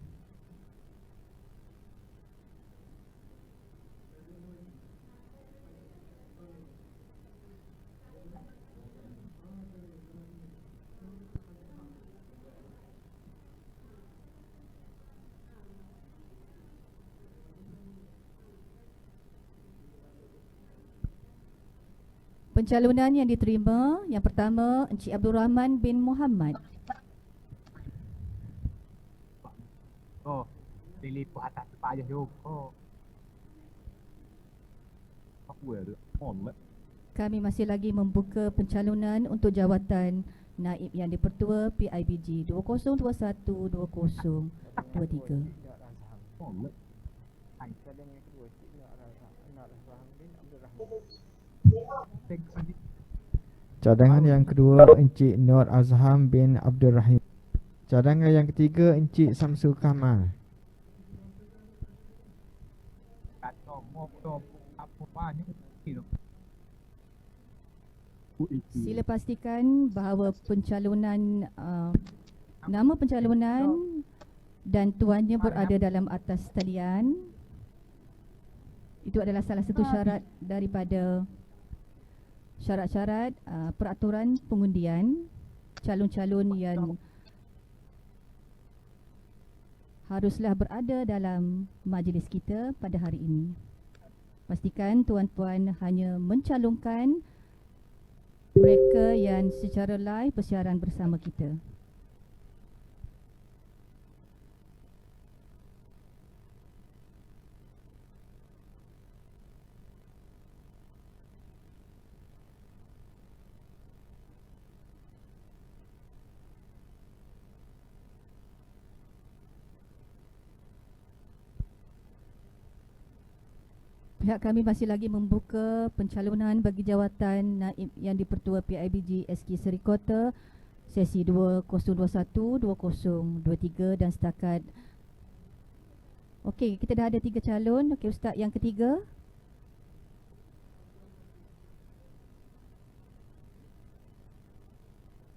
Pencalonan yang diterima, yang pertama Encik Abdul Rahman bin Muhammad. Oh, diliput atas payah juga. Aku ada on. Kami masih lagi membuka pencalonan untuk jawatan Naib yang dipertua PIBG 2021-2023. Cadangan yang kedua Encik Nur Azham bin Abdul Rahim. Cadangan yang ketiga Encik Samsul Kamal. Sila pastikan bahawa pencalonan nama pencalonan dan tuannya berada dalam atas talian. Itu adalah salah satu syarat daripada syarat-syarat peraturan pengundian. Calon-calon yang haruslah berada dalam majlis kita pada hari ini. Pastikan tuan-puan hanya mencalonkan mereka yang secara live bersiaran bersama kita. Pihak kami masih lagi membuka pencalonan bagi jawatan Naib yang dipertua PIBG SK Serikota sesi 2021-2023 dan setakat. Okey, kita dah ada 3 calon. Okey Ustaz, yang ketiga.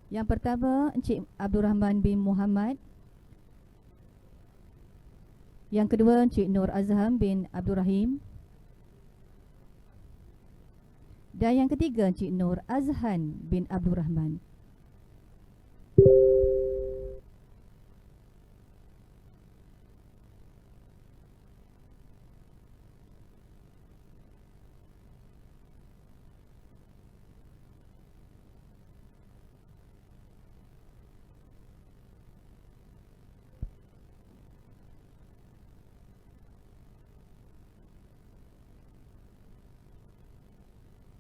Yang pertama Encik Abdul Rahman bin Muhammad. Yang kedua Encik Nur Azham bin Abdul Rahim. Dan yang ketiga Encik Nur Azhan bin Abdul Rahman.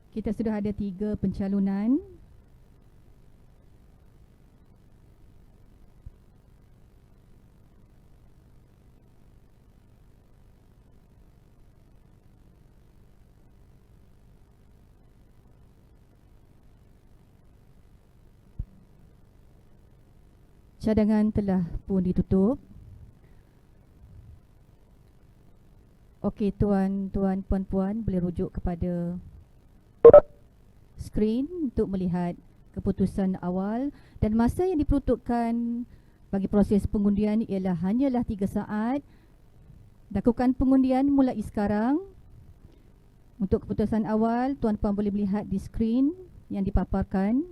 Kita sudah ada 3 pencalonan. Cadangan telah pun ditutup. Okey, tuan-tuan, puan-puan boleh rujuk kepada skrin untuk melihat keputusan awal, dan masa yang diperuntukkan bagi proses pengundian ialah hanyalah 3 saat. Lakukan pengundian mulai sekarang. Untuk keputusan awal, tuan-puan boleh melihat di skrin yang dipaparkan.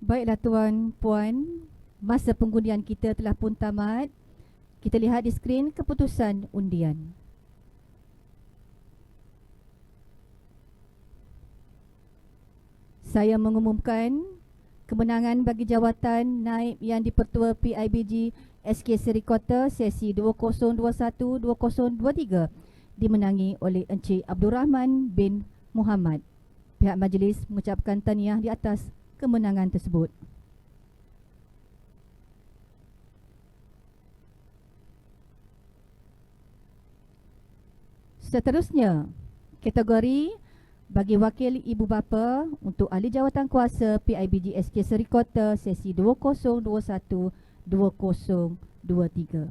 Baiklah tuan-puan, masa pengundian kita telah pun tamat. Kita lihat di skrin keputusan undian. Saya mengumumkan kemenangan bagi jawatan Naib yang dipertua PIBG SK Serikota sesi 2021-2023 dimenangi oleh Encik Abdul Rahman bin Muhammad. Pihak majlis mengucapkan tahniah di atas kemenangan tersebut. Seterusnya, kategori bagi wakil ibu bapa untuk ahli jawatan kuasa PIBG SK Serikota sesi 2021 2023.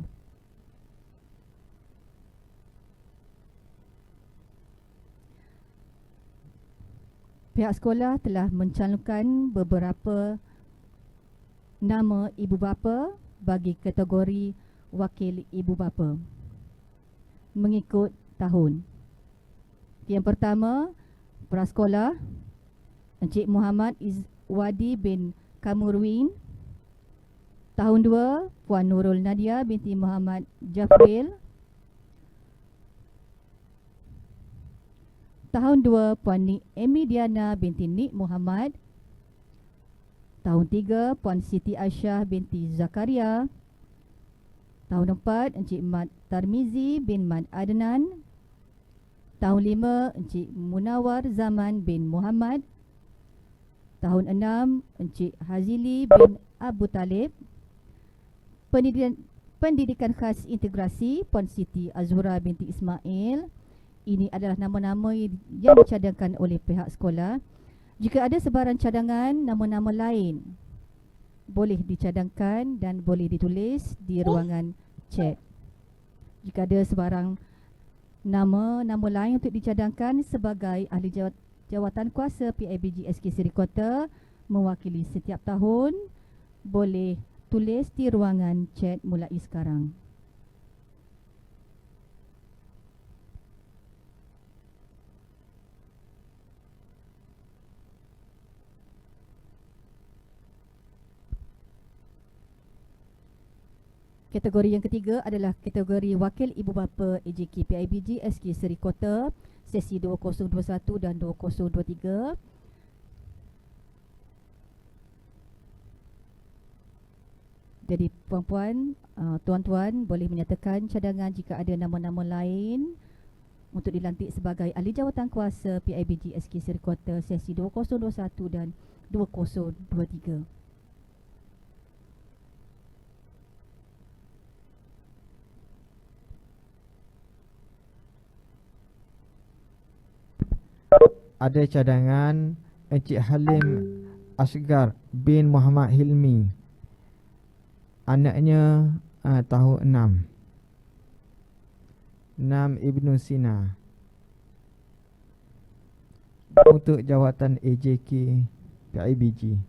Pihak sekolah telah mencalonkan beberapa nama ibu bapa bagi kategori wakil ibu bapa mengikut tahun. Yang pertama, prasekolah Encik Muhammad Izwadi bin Kamurwin. Tahun 2, Puan Nurul Nadia binti Muhammad Jafril. Tahun 2, Puan Emi Diana binti Nik Muhammad. Tahun 3, Puan Siti Aisyah binti Zakaria. Tahun 4, Encik Mat Tarmizi bin Mat Adnan. Tahun 5, Encik Munawar Zaman bin Muhammad. Tahun 6, Encik Hazili bin Abu Talib. Pendidikan khas integrasi Puan Siti Azura binti Ismail. Ini adalah nama-nama yang dicadangkan oleh pihak sekolah. Jika ada sebarang cadangan nama-nama lain, boleh dicadangkan dan boleh ditulis di ruangan chat. Jika ada sebarang nama-nama lain untuk dicadangkan sebagai ahli jawatan kuasa PIBG SK Seri Kota mewakili setiap tahun, boleh tulis di ruangan chat mulai sekarang. Kategori yang ketiga adalah kategori wakil ibu bapa AJK PIBG SK Seri Kota sesi 2021 dan 2023. Jadi puan-puan, tuan-tuan boleh menyatakan cadangan jika ada nama-nama lain untuk dilantik sebagai ahli jawatan kuasa PIBG SK Seri Kota sesi 2021 dan 2023. Ada cadangan Encik Halim Asgar bin Muhammad Hilmi, anaknya tahun 6 Ibnu Sina, untuk jawatan AJK PIBG.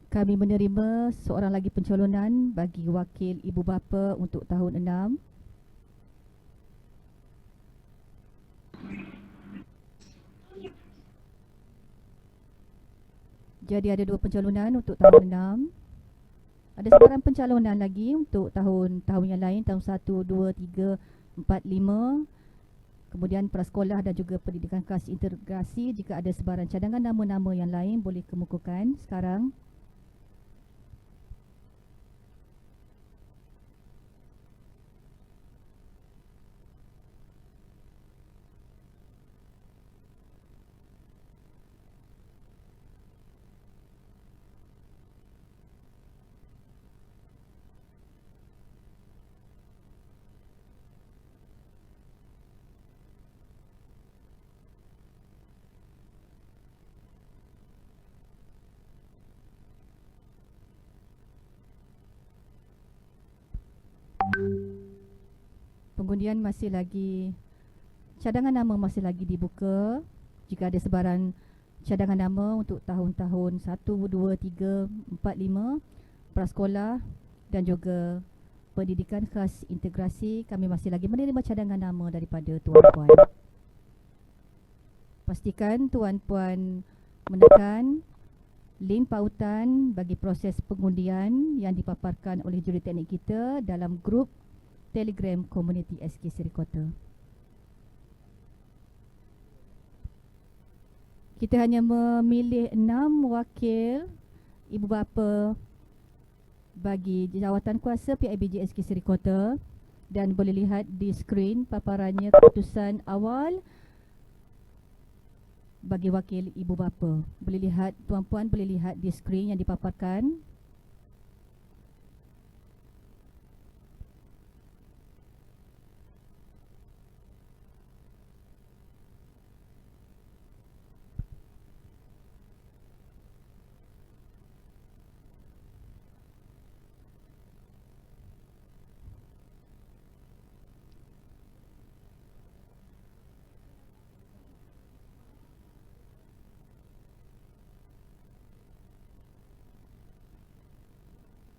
Kami menerima seorang lagi pencalonan bagi wakil ibu bapa untuk tahun 6. Jadi ada 2 pencalonan untuk tahun 6. Ada sebarang pencalonan lagi untuk tahun-tahun yang lain, tahun 1, 2, 3, 4, 5. Kemudian prasekolah dan juga pendidikan khas integrasi. Jika ada sebarang cadangan nama-nama yang lain, boleh kemukakan sekarang. Pengundian masih lagi, cadangan nama masih lagi dibuka. Jika ada sebarang cadangan nama untuk tahun-tahun 1, 2, 3, 4, 5 prasekolah dan juga pendidikan khas integrasi, kami masih lagi menerima cadangan nama daripada tuan-puan. Pastikan tuan-puan menekan link pautan bagi proses pengundian yang dipaparkan oleh juruteknik kita dalam grup Telegram Komuniti SK Seri Kota. Kita hanya memilih 6 wakil ibu bapa bagi jawatan kuasa PIBG SK Seri Kota, dan boleh lihat di skrin paparannya keputusan awal bagi wakil ibu bapa. Boleh lihat, tuan-puan boleh lihat di skrin yang dipaparkan.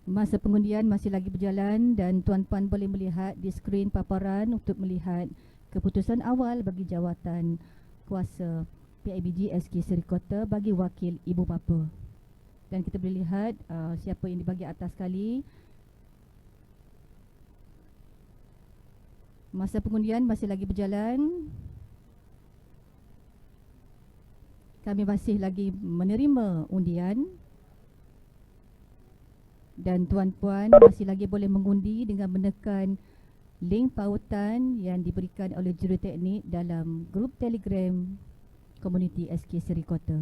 Masa pengundian masih lagi berjalan dan tuan-puan boleh melihat di skrin paparan untuk melihat keputusan awal bagi jawatan kuasa PIBG SK Seri Kota bagi wakil ibu bapa. Dan kita boleh lihat siapa yang dibagi atas sekali. Masa pengundian masih lagi berjalan. Kami masih lagi menerima undian. Dan tuan-puan masih lagi boleh mengundi dengan menekan link pautan yang diberikan oleh juruteknik dalam grup Telegram komuniti SK Seri Kota.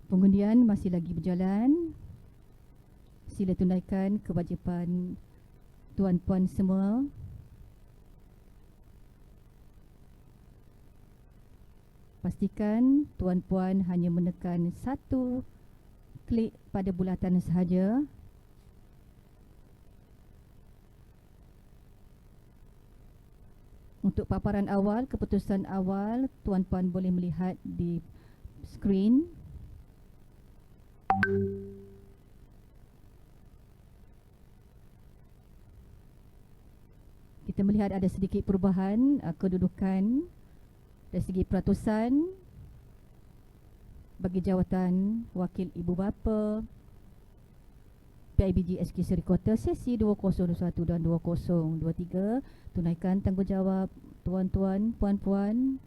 Pengundian masih lagi berjalan. Sila tunaikan kewajipan tuan-puan semua. Pastikan tuan-puan hanya menekan satu klik pada bulatan sahaja. Untuk paparan awal, keputusan awal, tuan-puan boleh melihat di skrin. Kita melihat ada sedikit perubahan kedudukan dari segi peratusan bagi jawatan wakil ibu bapa PIBG SK Seri Kota sesi 2021 dan 2023. Tunaikan tanggungjawab tuan-tuan, puan-puan.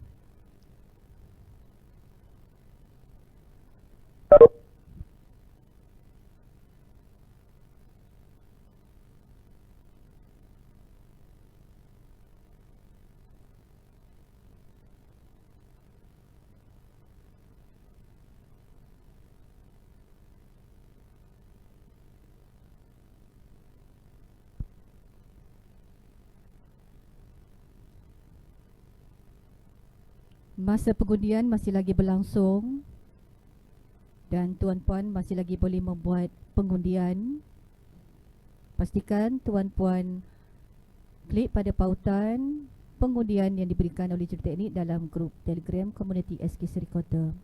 Masa pengundian masih lagi berlangsung dan tuan-puan masih lagi boleh membuat pengundian. Pastikan tuan-puan klik pada pautan pengundian yang diberikan oleh juruteknik dalam grup Telegram komuniti SK Seri Kota.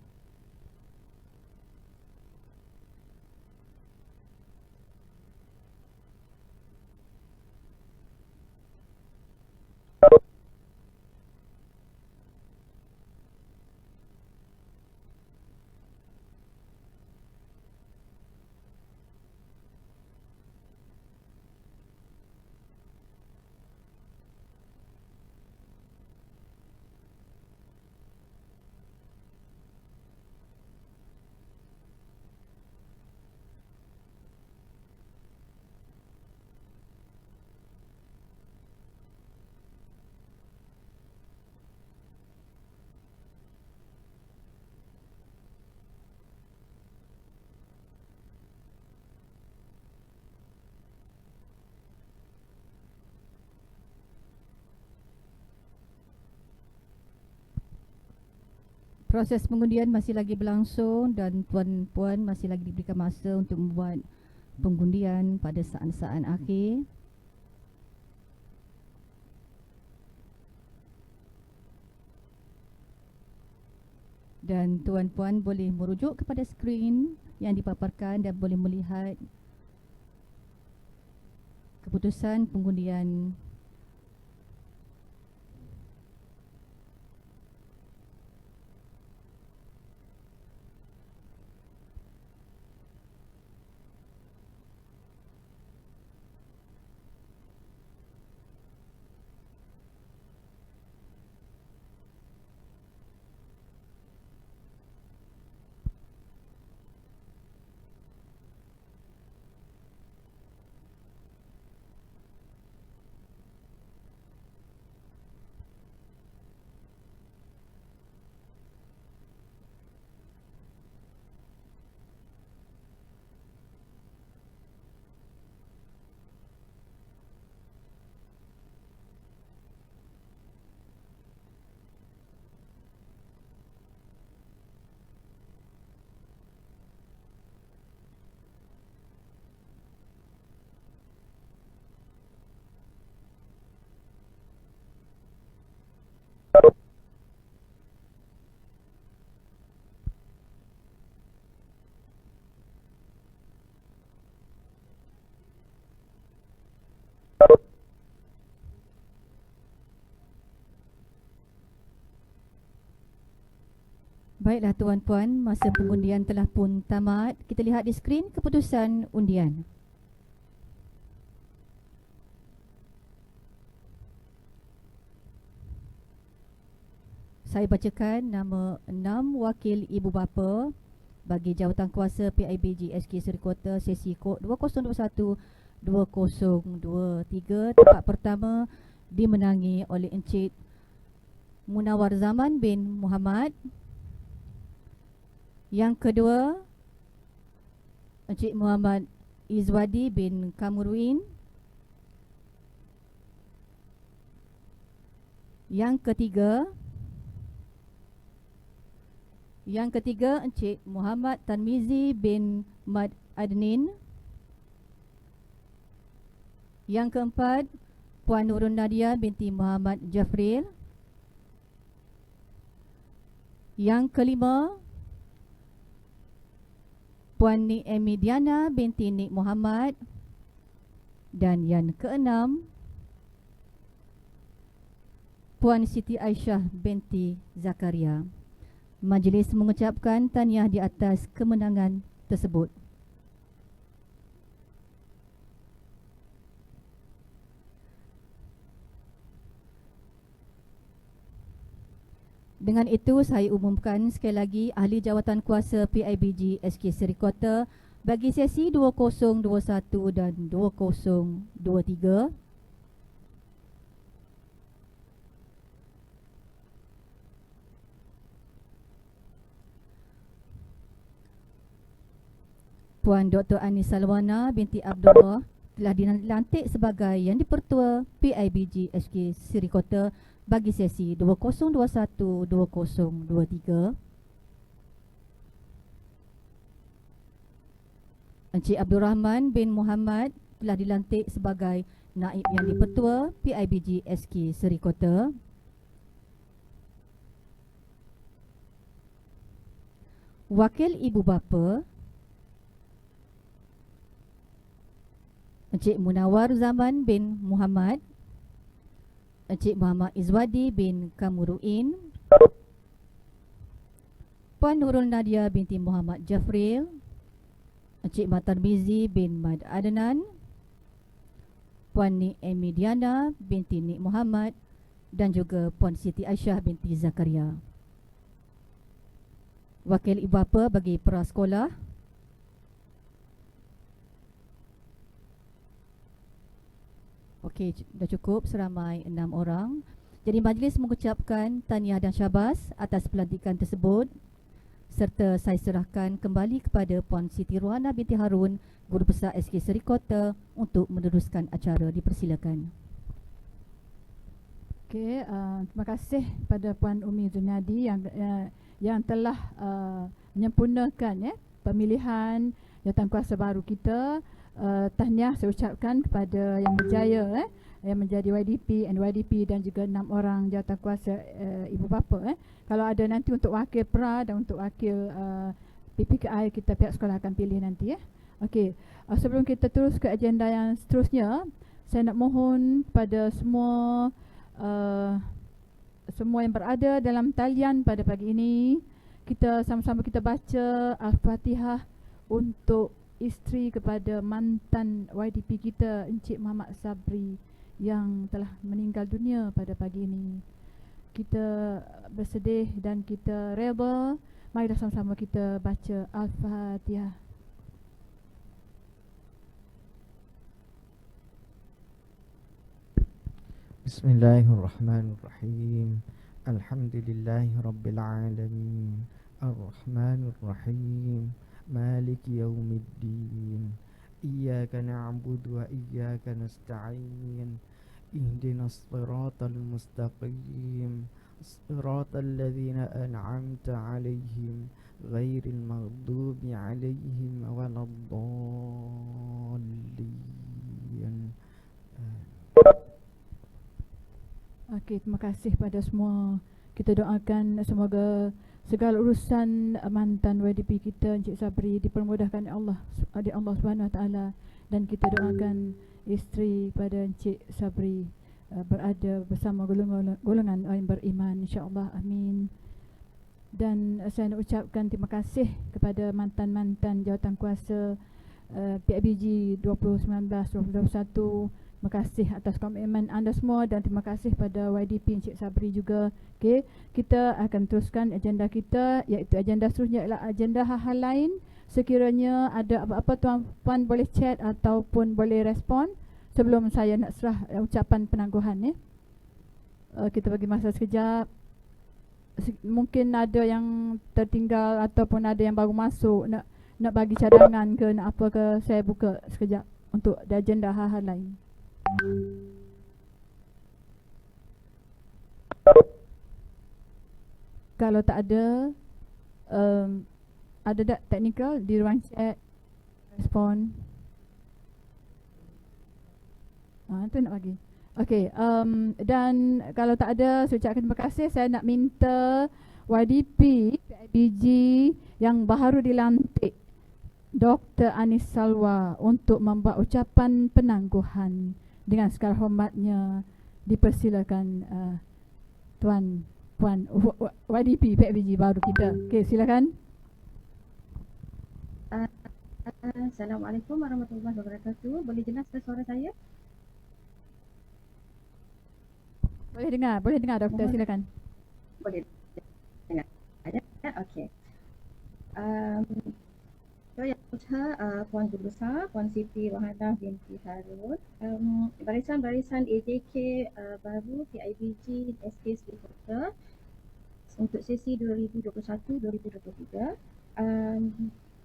Proses pengundian masih lagi berlangsung dan tuan-puan masih lagi diberikan masa untuk membuat pengundian pada saat-saat akhir. Dan tuan-puan boleh merujuk kepada skrin yang dipaparkan dan boleh melihat keputusan pengundian. Baiklah tuan-puan, masa pengundian telah pun tamat. Kita lihat di skrin keputusan undian. Saya bacakan nama 6 wakil ibu bapa bagi jawatankuasa PIBG SK Serikota sesi kod 2021-2023. Tempat pertama dimenangi oleh Encik Munawar Zaman bin Muhammad. Yang kedua, Encik Muhammad Izwadi bin Kamruin. Yang ketiga Encik Muhammad Tanmizi bin Mad Adnin. Yang keempat, Puan Nurul Nadia binti Muhammad Jafril. Yang kelima, Puan Nik Emidiana binti Nik Muhammad. Dan yang keenam, Puan Siti Aisyah binti Zakaria. Majlis mengucapkan tahniah di atas kemenangan tersebut. Dengan itu saya umumkan sekali lagi ahli jawatan kuasa PIBG SK Serikota bagi sesi 2021 dan 2023. Puan Dr. Anis Salwana binti Abdullah telah dilantik sebagai Yang di-Pertua PIBG SK Serikota bagi sesi 2021-2023. Encik Abdul Rahman bin Muhammad telah dilantik sebagai Naib Yang di-Pertua PIBG SK Serikota. Wakil Ibu Bapa Encik Munawar Zaman bin Muhammad, Encik Muhammad Izwadi bin Kamruin, Puan Nurul Nadia binti Muhammad Jafril, Encik Matarmizi bin Mad Adnan, Puan Nik Emidiana binti Nik Muhammad dan juga Puan Siti Aisyah binti Zakaria. Wakil Ibu Bapa bagi prasekolah okey, dah cukup seramai 6 orang. Jadi majlis mengucapkan tahniah dan syabas atas pelantikan tersebut serta saya serahkan kembali kepada Puan Siti Ruhana binti Harun, Guru Besar SK Serikota untuk meneruskan acara. Dipersilakan. Okey, terima kasih pada Puan Umi Zunadi yang telah menyempurnakan pemilihan jawatankuasa baru kita. Tahniah saya ucapkan kepada yang berjaya yang menjadi YDP, NYDP dan juga 6 orang jawatankuasa ibu bapa. Kalau ada nanti untuk wakil PRA dan untuk wakil PPKI, kita pihak sekolah akan pilih nanti Okey, sebelum kita terus ke agenda yang seterusnya, saya nak mohon kepada semua yang berada dalam talian pada pagi ini, kita sama-sama kita baca Al-Fatihah untuk isteri kepada mantan YDP kita Encik Muhammad Sabri yang telah meninggal dunia pada pagi ini. Kita bersedih dan kita reda. Marilah sama-sama kita baca Al-Fatihah. Bismillahirrahmanirrahim. Alhamdulillahirabbil alamin. Ar-Rahmanir-Rahim. مالك يوم الدين إياك نعبد وإياك نستعين اهدنا الصراط المستقيم صراط الذين أنعمت عليهم غير المغضوب عليهم ولا الضالين. Okey, terima kasih pada semua. Kita doakan semoga segala urusan mantan YDP kita Encik Sabri dipermudahkan oleh Allah Subhanahu Wa Taala, dan kita doakan isteri pada Encik Sabri berada bersama golongan orang beriman, insya-Allah. Amin. Dan saya nak ucapkan terima kasih kepada mantan-mantan jawatankuasa PIBG 2019-2021. Terima kasih atas komitmen anda semua dan terima kasih pada YDP Encik Sabri juga. Okey, kita akan teruskan agenda kita, iaitu agenda seterusnya ialah agenda hal-hal lain. Sekiranya ada apa-apa tuan-puan boleh chat ataupun boleh respon sebelum saya nak serah ucapan penangguhan. Kita bagi masa sekejap. Mungkin ada yang tertinggal ataupun ada yang baru masuk, nak bagi cadangan ke nak apa ke, saya buka sekejap untuk agenda hal-hal lain. Kalau tak ada, ada tak teknikal di ruang chat respon? Itu nak bagi. Okey, dan kalau tak ada, saya ucapkan terima kasih. Saya nak minta YDP PIBG yang baru dilantik, Dr. Anis Salwa, untuk membuat ucapan penangguhan. Dengan segala hormatnya, dipersilakan Tuan Puan YDP PIBG baru kita. Okey, silakan. Assalamualaikum warahmatullahi wabarakatuh. Boleh jelas suara saya? Boleh dengar doktor, silakan. Boleh dengar. Okey. So yang Puan Guru Besar, Puan Siti Rohana binti Harun, barisan-barisan AJK baru PIBG SK Sriwijaya untuk sesi 2021-2023,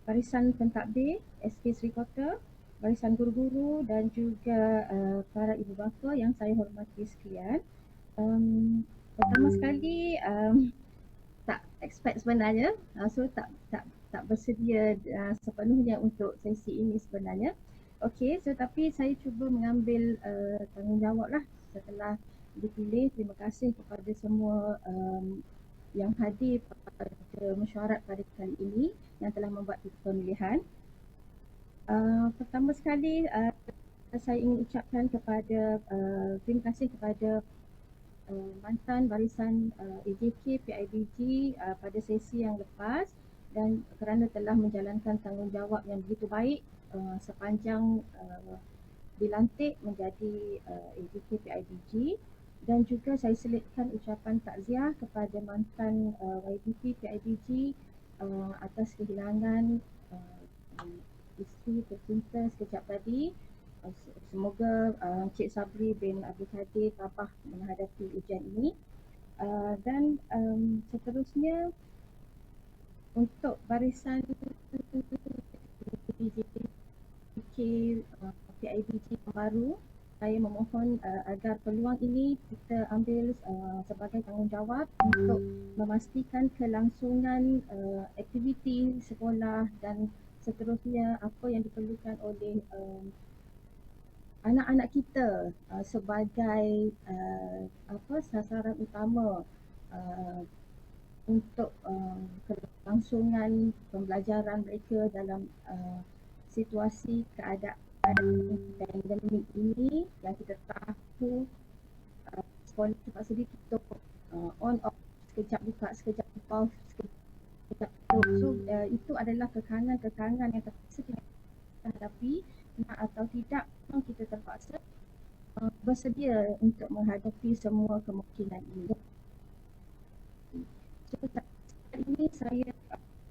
barisan pentadbir SK Sriwijaya, barisan guru-guru dan juga para ibu bapa yang saya hormati sekalian. Pertama sekali tak expect sebenarnya, so tak bersedia sepenuhnya untuk sesi ini sebenarnya. Okey, so tapi saya cuba mengambil tanggungjawab lah setelah dipilih. Terima kasih kepada semua yang hadir pada mesyuarat pada kali ini yang telah membuat pemilihan. Pertama sekali saya ingin ucapkan kepada terima kasih kepada mantan barisan AJK PIBG pada sesi yang lepas dan kerana telah menjalankan tanggungjawab yang begitu baik sepanjang dilantik menjadi AJK PIBG. Dan juga saya selitkan ucapan takziah kepada mantan YDP PIBG atas kehilangan isteri tercinta sekejap tadi. Semoga Encik Sabri bin Abdul Kadir tabah menghadapi ujian ini. Dan seterusnya untuk barisan PIBG baru, saya memohon agar peluang ini kita ambil sebagai tanggungjawab untuk memastikan kelangsungan aktiviti sekolah dan seterusnya apa yang diperlukan oleh anak-anak kita sebagai sasaran utama untuk kelangsungan pembelajaran mereka dalam situasi keadaan pandemik ini yang kita tahu sekolah terpaksa ditutup, on off, sekejap buka, sekejap pause, sekejap tutup. So itu adalah kekangan-kekangan yang terpaksa kita hadapi. Nak atau tidak, memang kita terpaksa bersedia untuk menghadapi semua kemungkinan ini. So saat ini saya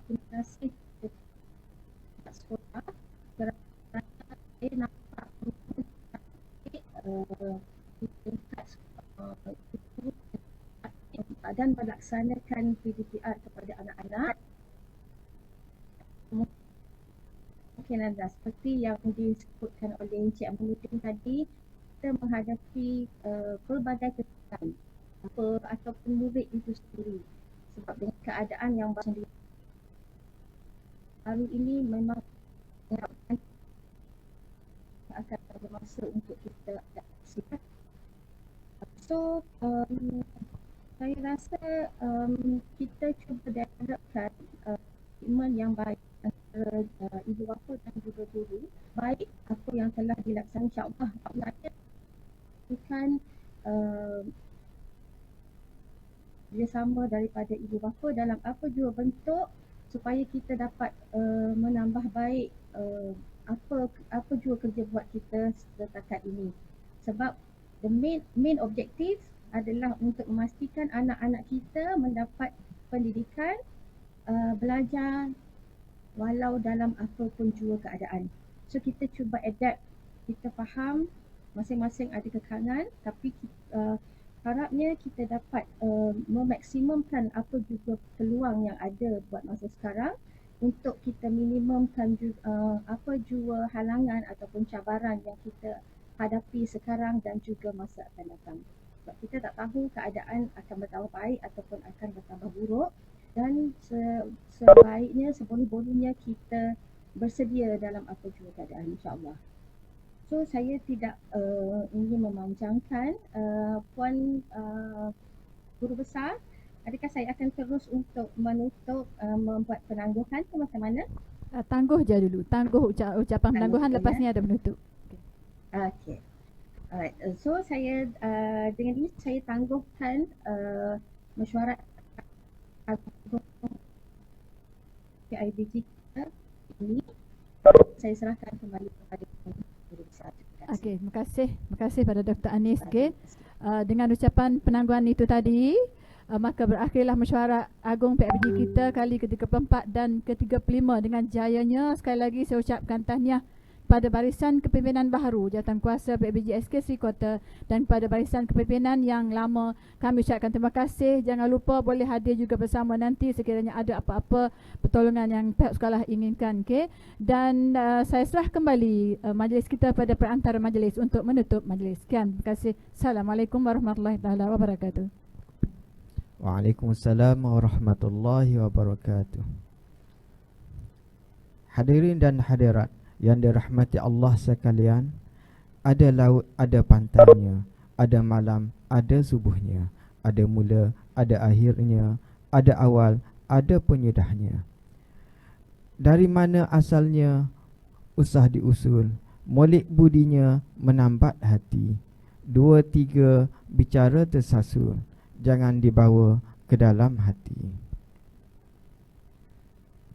terima kasih kepada sekolah kerana saya nampak dan melaksanakan PDPR kepada anak-anak. Mungkin anda seperti yang disebutkan oleh Encik Aminuddin tadi, kita menghadapi pelbagai kesulitan ataupun murid itu sendiri sebab dengan keadaan yang baru ini memang akan ada masa untuk kita adaptasi. So saya rasa kita cuba developkan iman yang baik antara ibu bapa dan juga guru, baik apa yang telah dilaksanakan, insya-Allah maknanya bukan kerjasama daripada ibu bapa dalam apa jua bentuk supaya kita dapat menambah baik apa jua kerja buat kita setakat ini. Sebab the main objective adalah untuk memastikan anak-anak kita mendapat pendidikan, belajar walau dalam apa pun jua keadaan. So kita cuba adapt, kita faham masing-masing ada kekangan, tapi harapnya kita dapat memaksimumkan apa juga peluang yang ada buat masa sekarang untuk kita minimumkan apa jua halangan ataupun cabaran yang kita hadapi sekarang dan juga masa akan datang. Sebab kita tak tahu keadaan akan bertambah baik ataupun akan bertambah buruk, dan sebaiknya seboleh-bolehnya kita bersedia dalam apa jua keadaan, insya-Allah. So saya tidak ingin memanjangkan. Puan Guru Besar, adakah saya akan terus untuk menutup membuat penangguhan ke macam mana? Tangguh je dulu. Tangguh ucapan penangguhan, lepas ni ada menutup. Okay. Alright. So saya dengan ini saya tangguhkan mesyuarat agung PIBG kita ini. Saya serahkan kembali kepada Guru Besar. Okey, terima kasih pada Dr. Anis. Okey. Dengan ucapan penangguhan itu tadi, maka berakhirlah mesyuarat agung PIBG kita kali ke-34 dan ke-35 dengan jayanya. Sekali lagi saya ucapkan tahniah pada barisan kepimpinan baharu Jawatankuasa PIBG SK Seri Kota dan pada barisan kepimpinan yang lama, kami ucapkan terima kasih. Jangan lupa boleh hadir juga bersama nanti sekiranya ada apa-apa pertolongan yang pihak sekolah inginkan. Okay? Dan saya serah kembali majlis kita pada perantara majlis untuk menutup majlis. Sekian, terima kasih. Assalamualaikum warahmatullahi wabarakatuh. Waalaikumsalam warahmatullahi wabarakatuh. Hadirin dan hadirat yang dirahmati Allah sekalian, ada laut, ada pantainya, ada malam, ada subuhnya, ada mula, ada akhirnya, ada awal, ada penyedahnya. Dari mana asalnya usah diusul, molek budinya menambat hati. 2, 3 bicara tersasul, jangan dibawa ke dalam hati.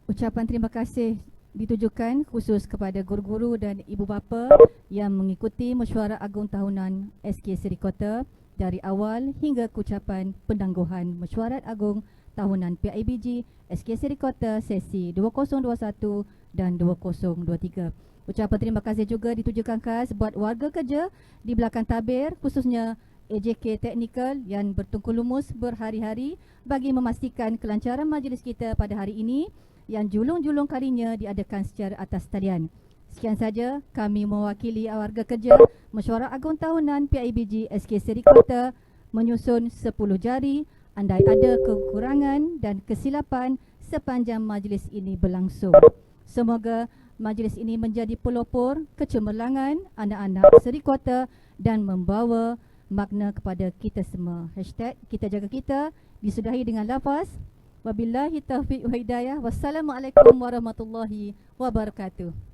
Ucapan terima kasih ditujukan khusus kepada guru-guru dan ibu bapa yang mengikuti mesyuarat agung tahunan SK Seri Kota dari awal hingga ke ucapan penangguhan mesyuarat agung tahunan PIBG SK Seri Kota sesi 2021 dan 2023. Ucapan terima kasih juga ditujukan khas buat warga kerja di belakang tabir, khususnya AJK Technical yang bertungku lumus berhari-hari bagi memastikan kelancaran majlis kita pada hari ini yang julung-julung kalinya diadakan secara atas talian. Sekian saja kami mewakili warga kerja mesyuarat agung tahunan PIBG SK Seri Kota menyusun 10 jari. Andai ada kekurangan dan kesilapan sepanjang majlis ini berlangsung, semoga majlis ini menjadi pelopor kecemerlangan anak-anak Seri Kota dan membawa makna kepada kita semua. #kita jaga kita disudahi dengan lafaz wabillahi taufiq wa hidayah. Wassalamualaikum warahmatullahi wabarakatuh.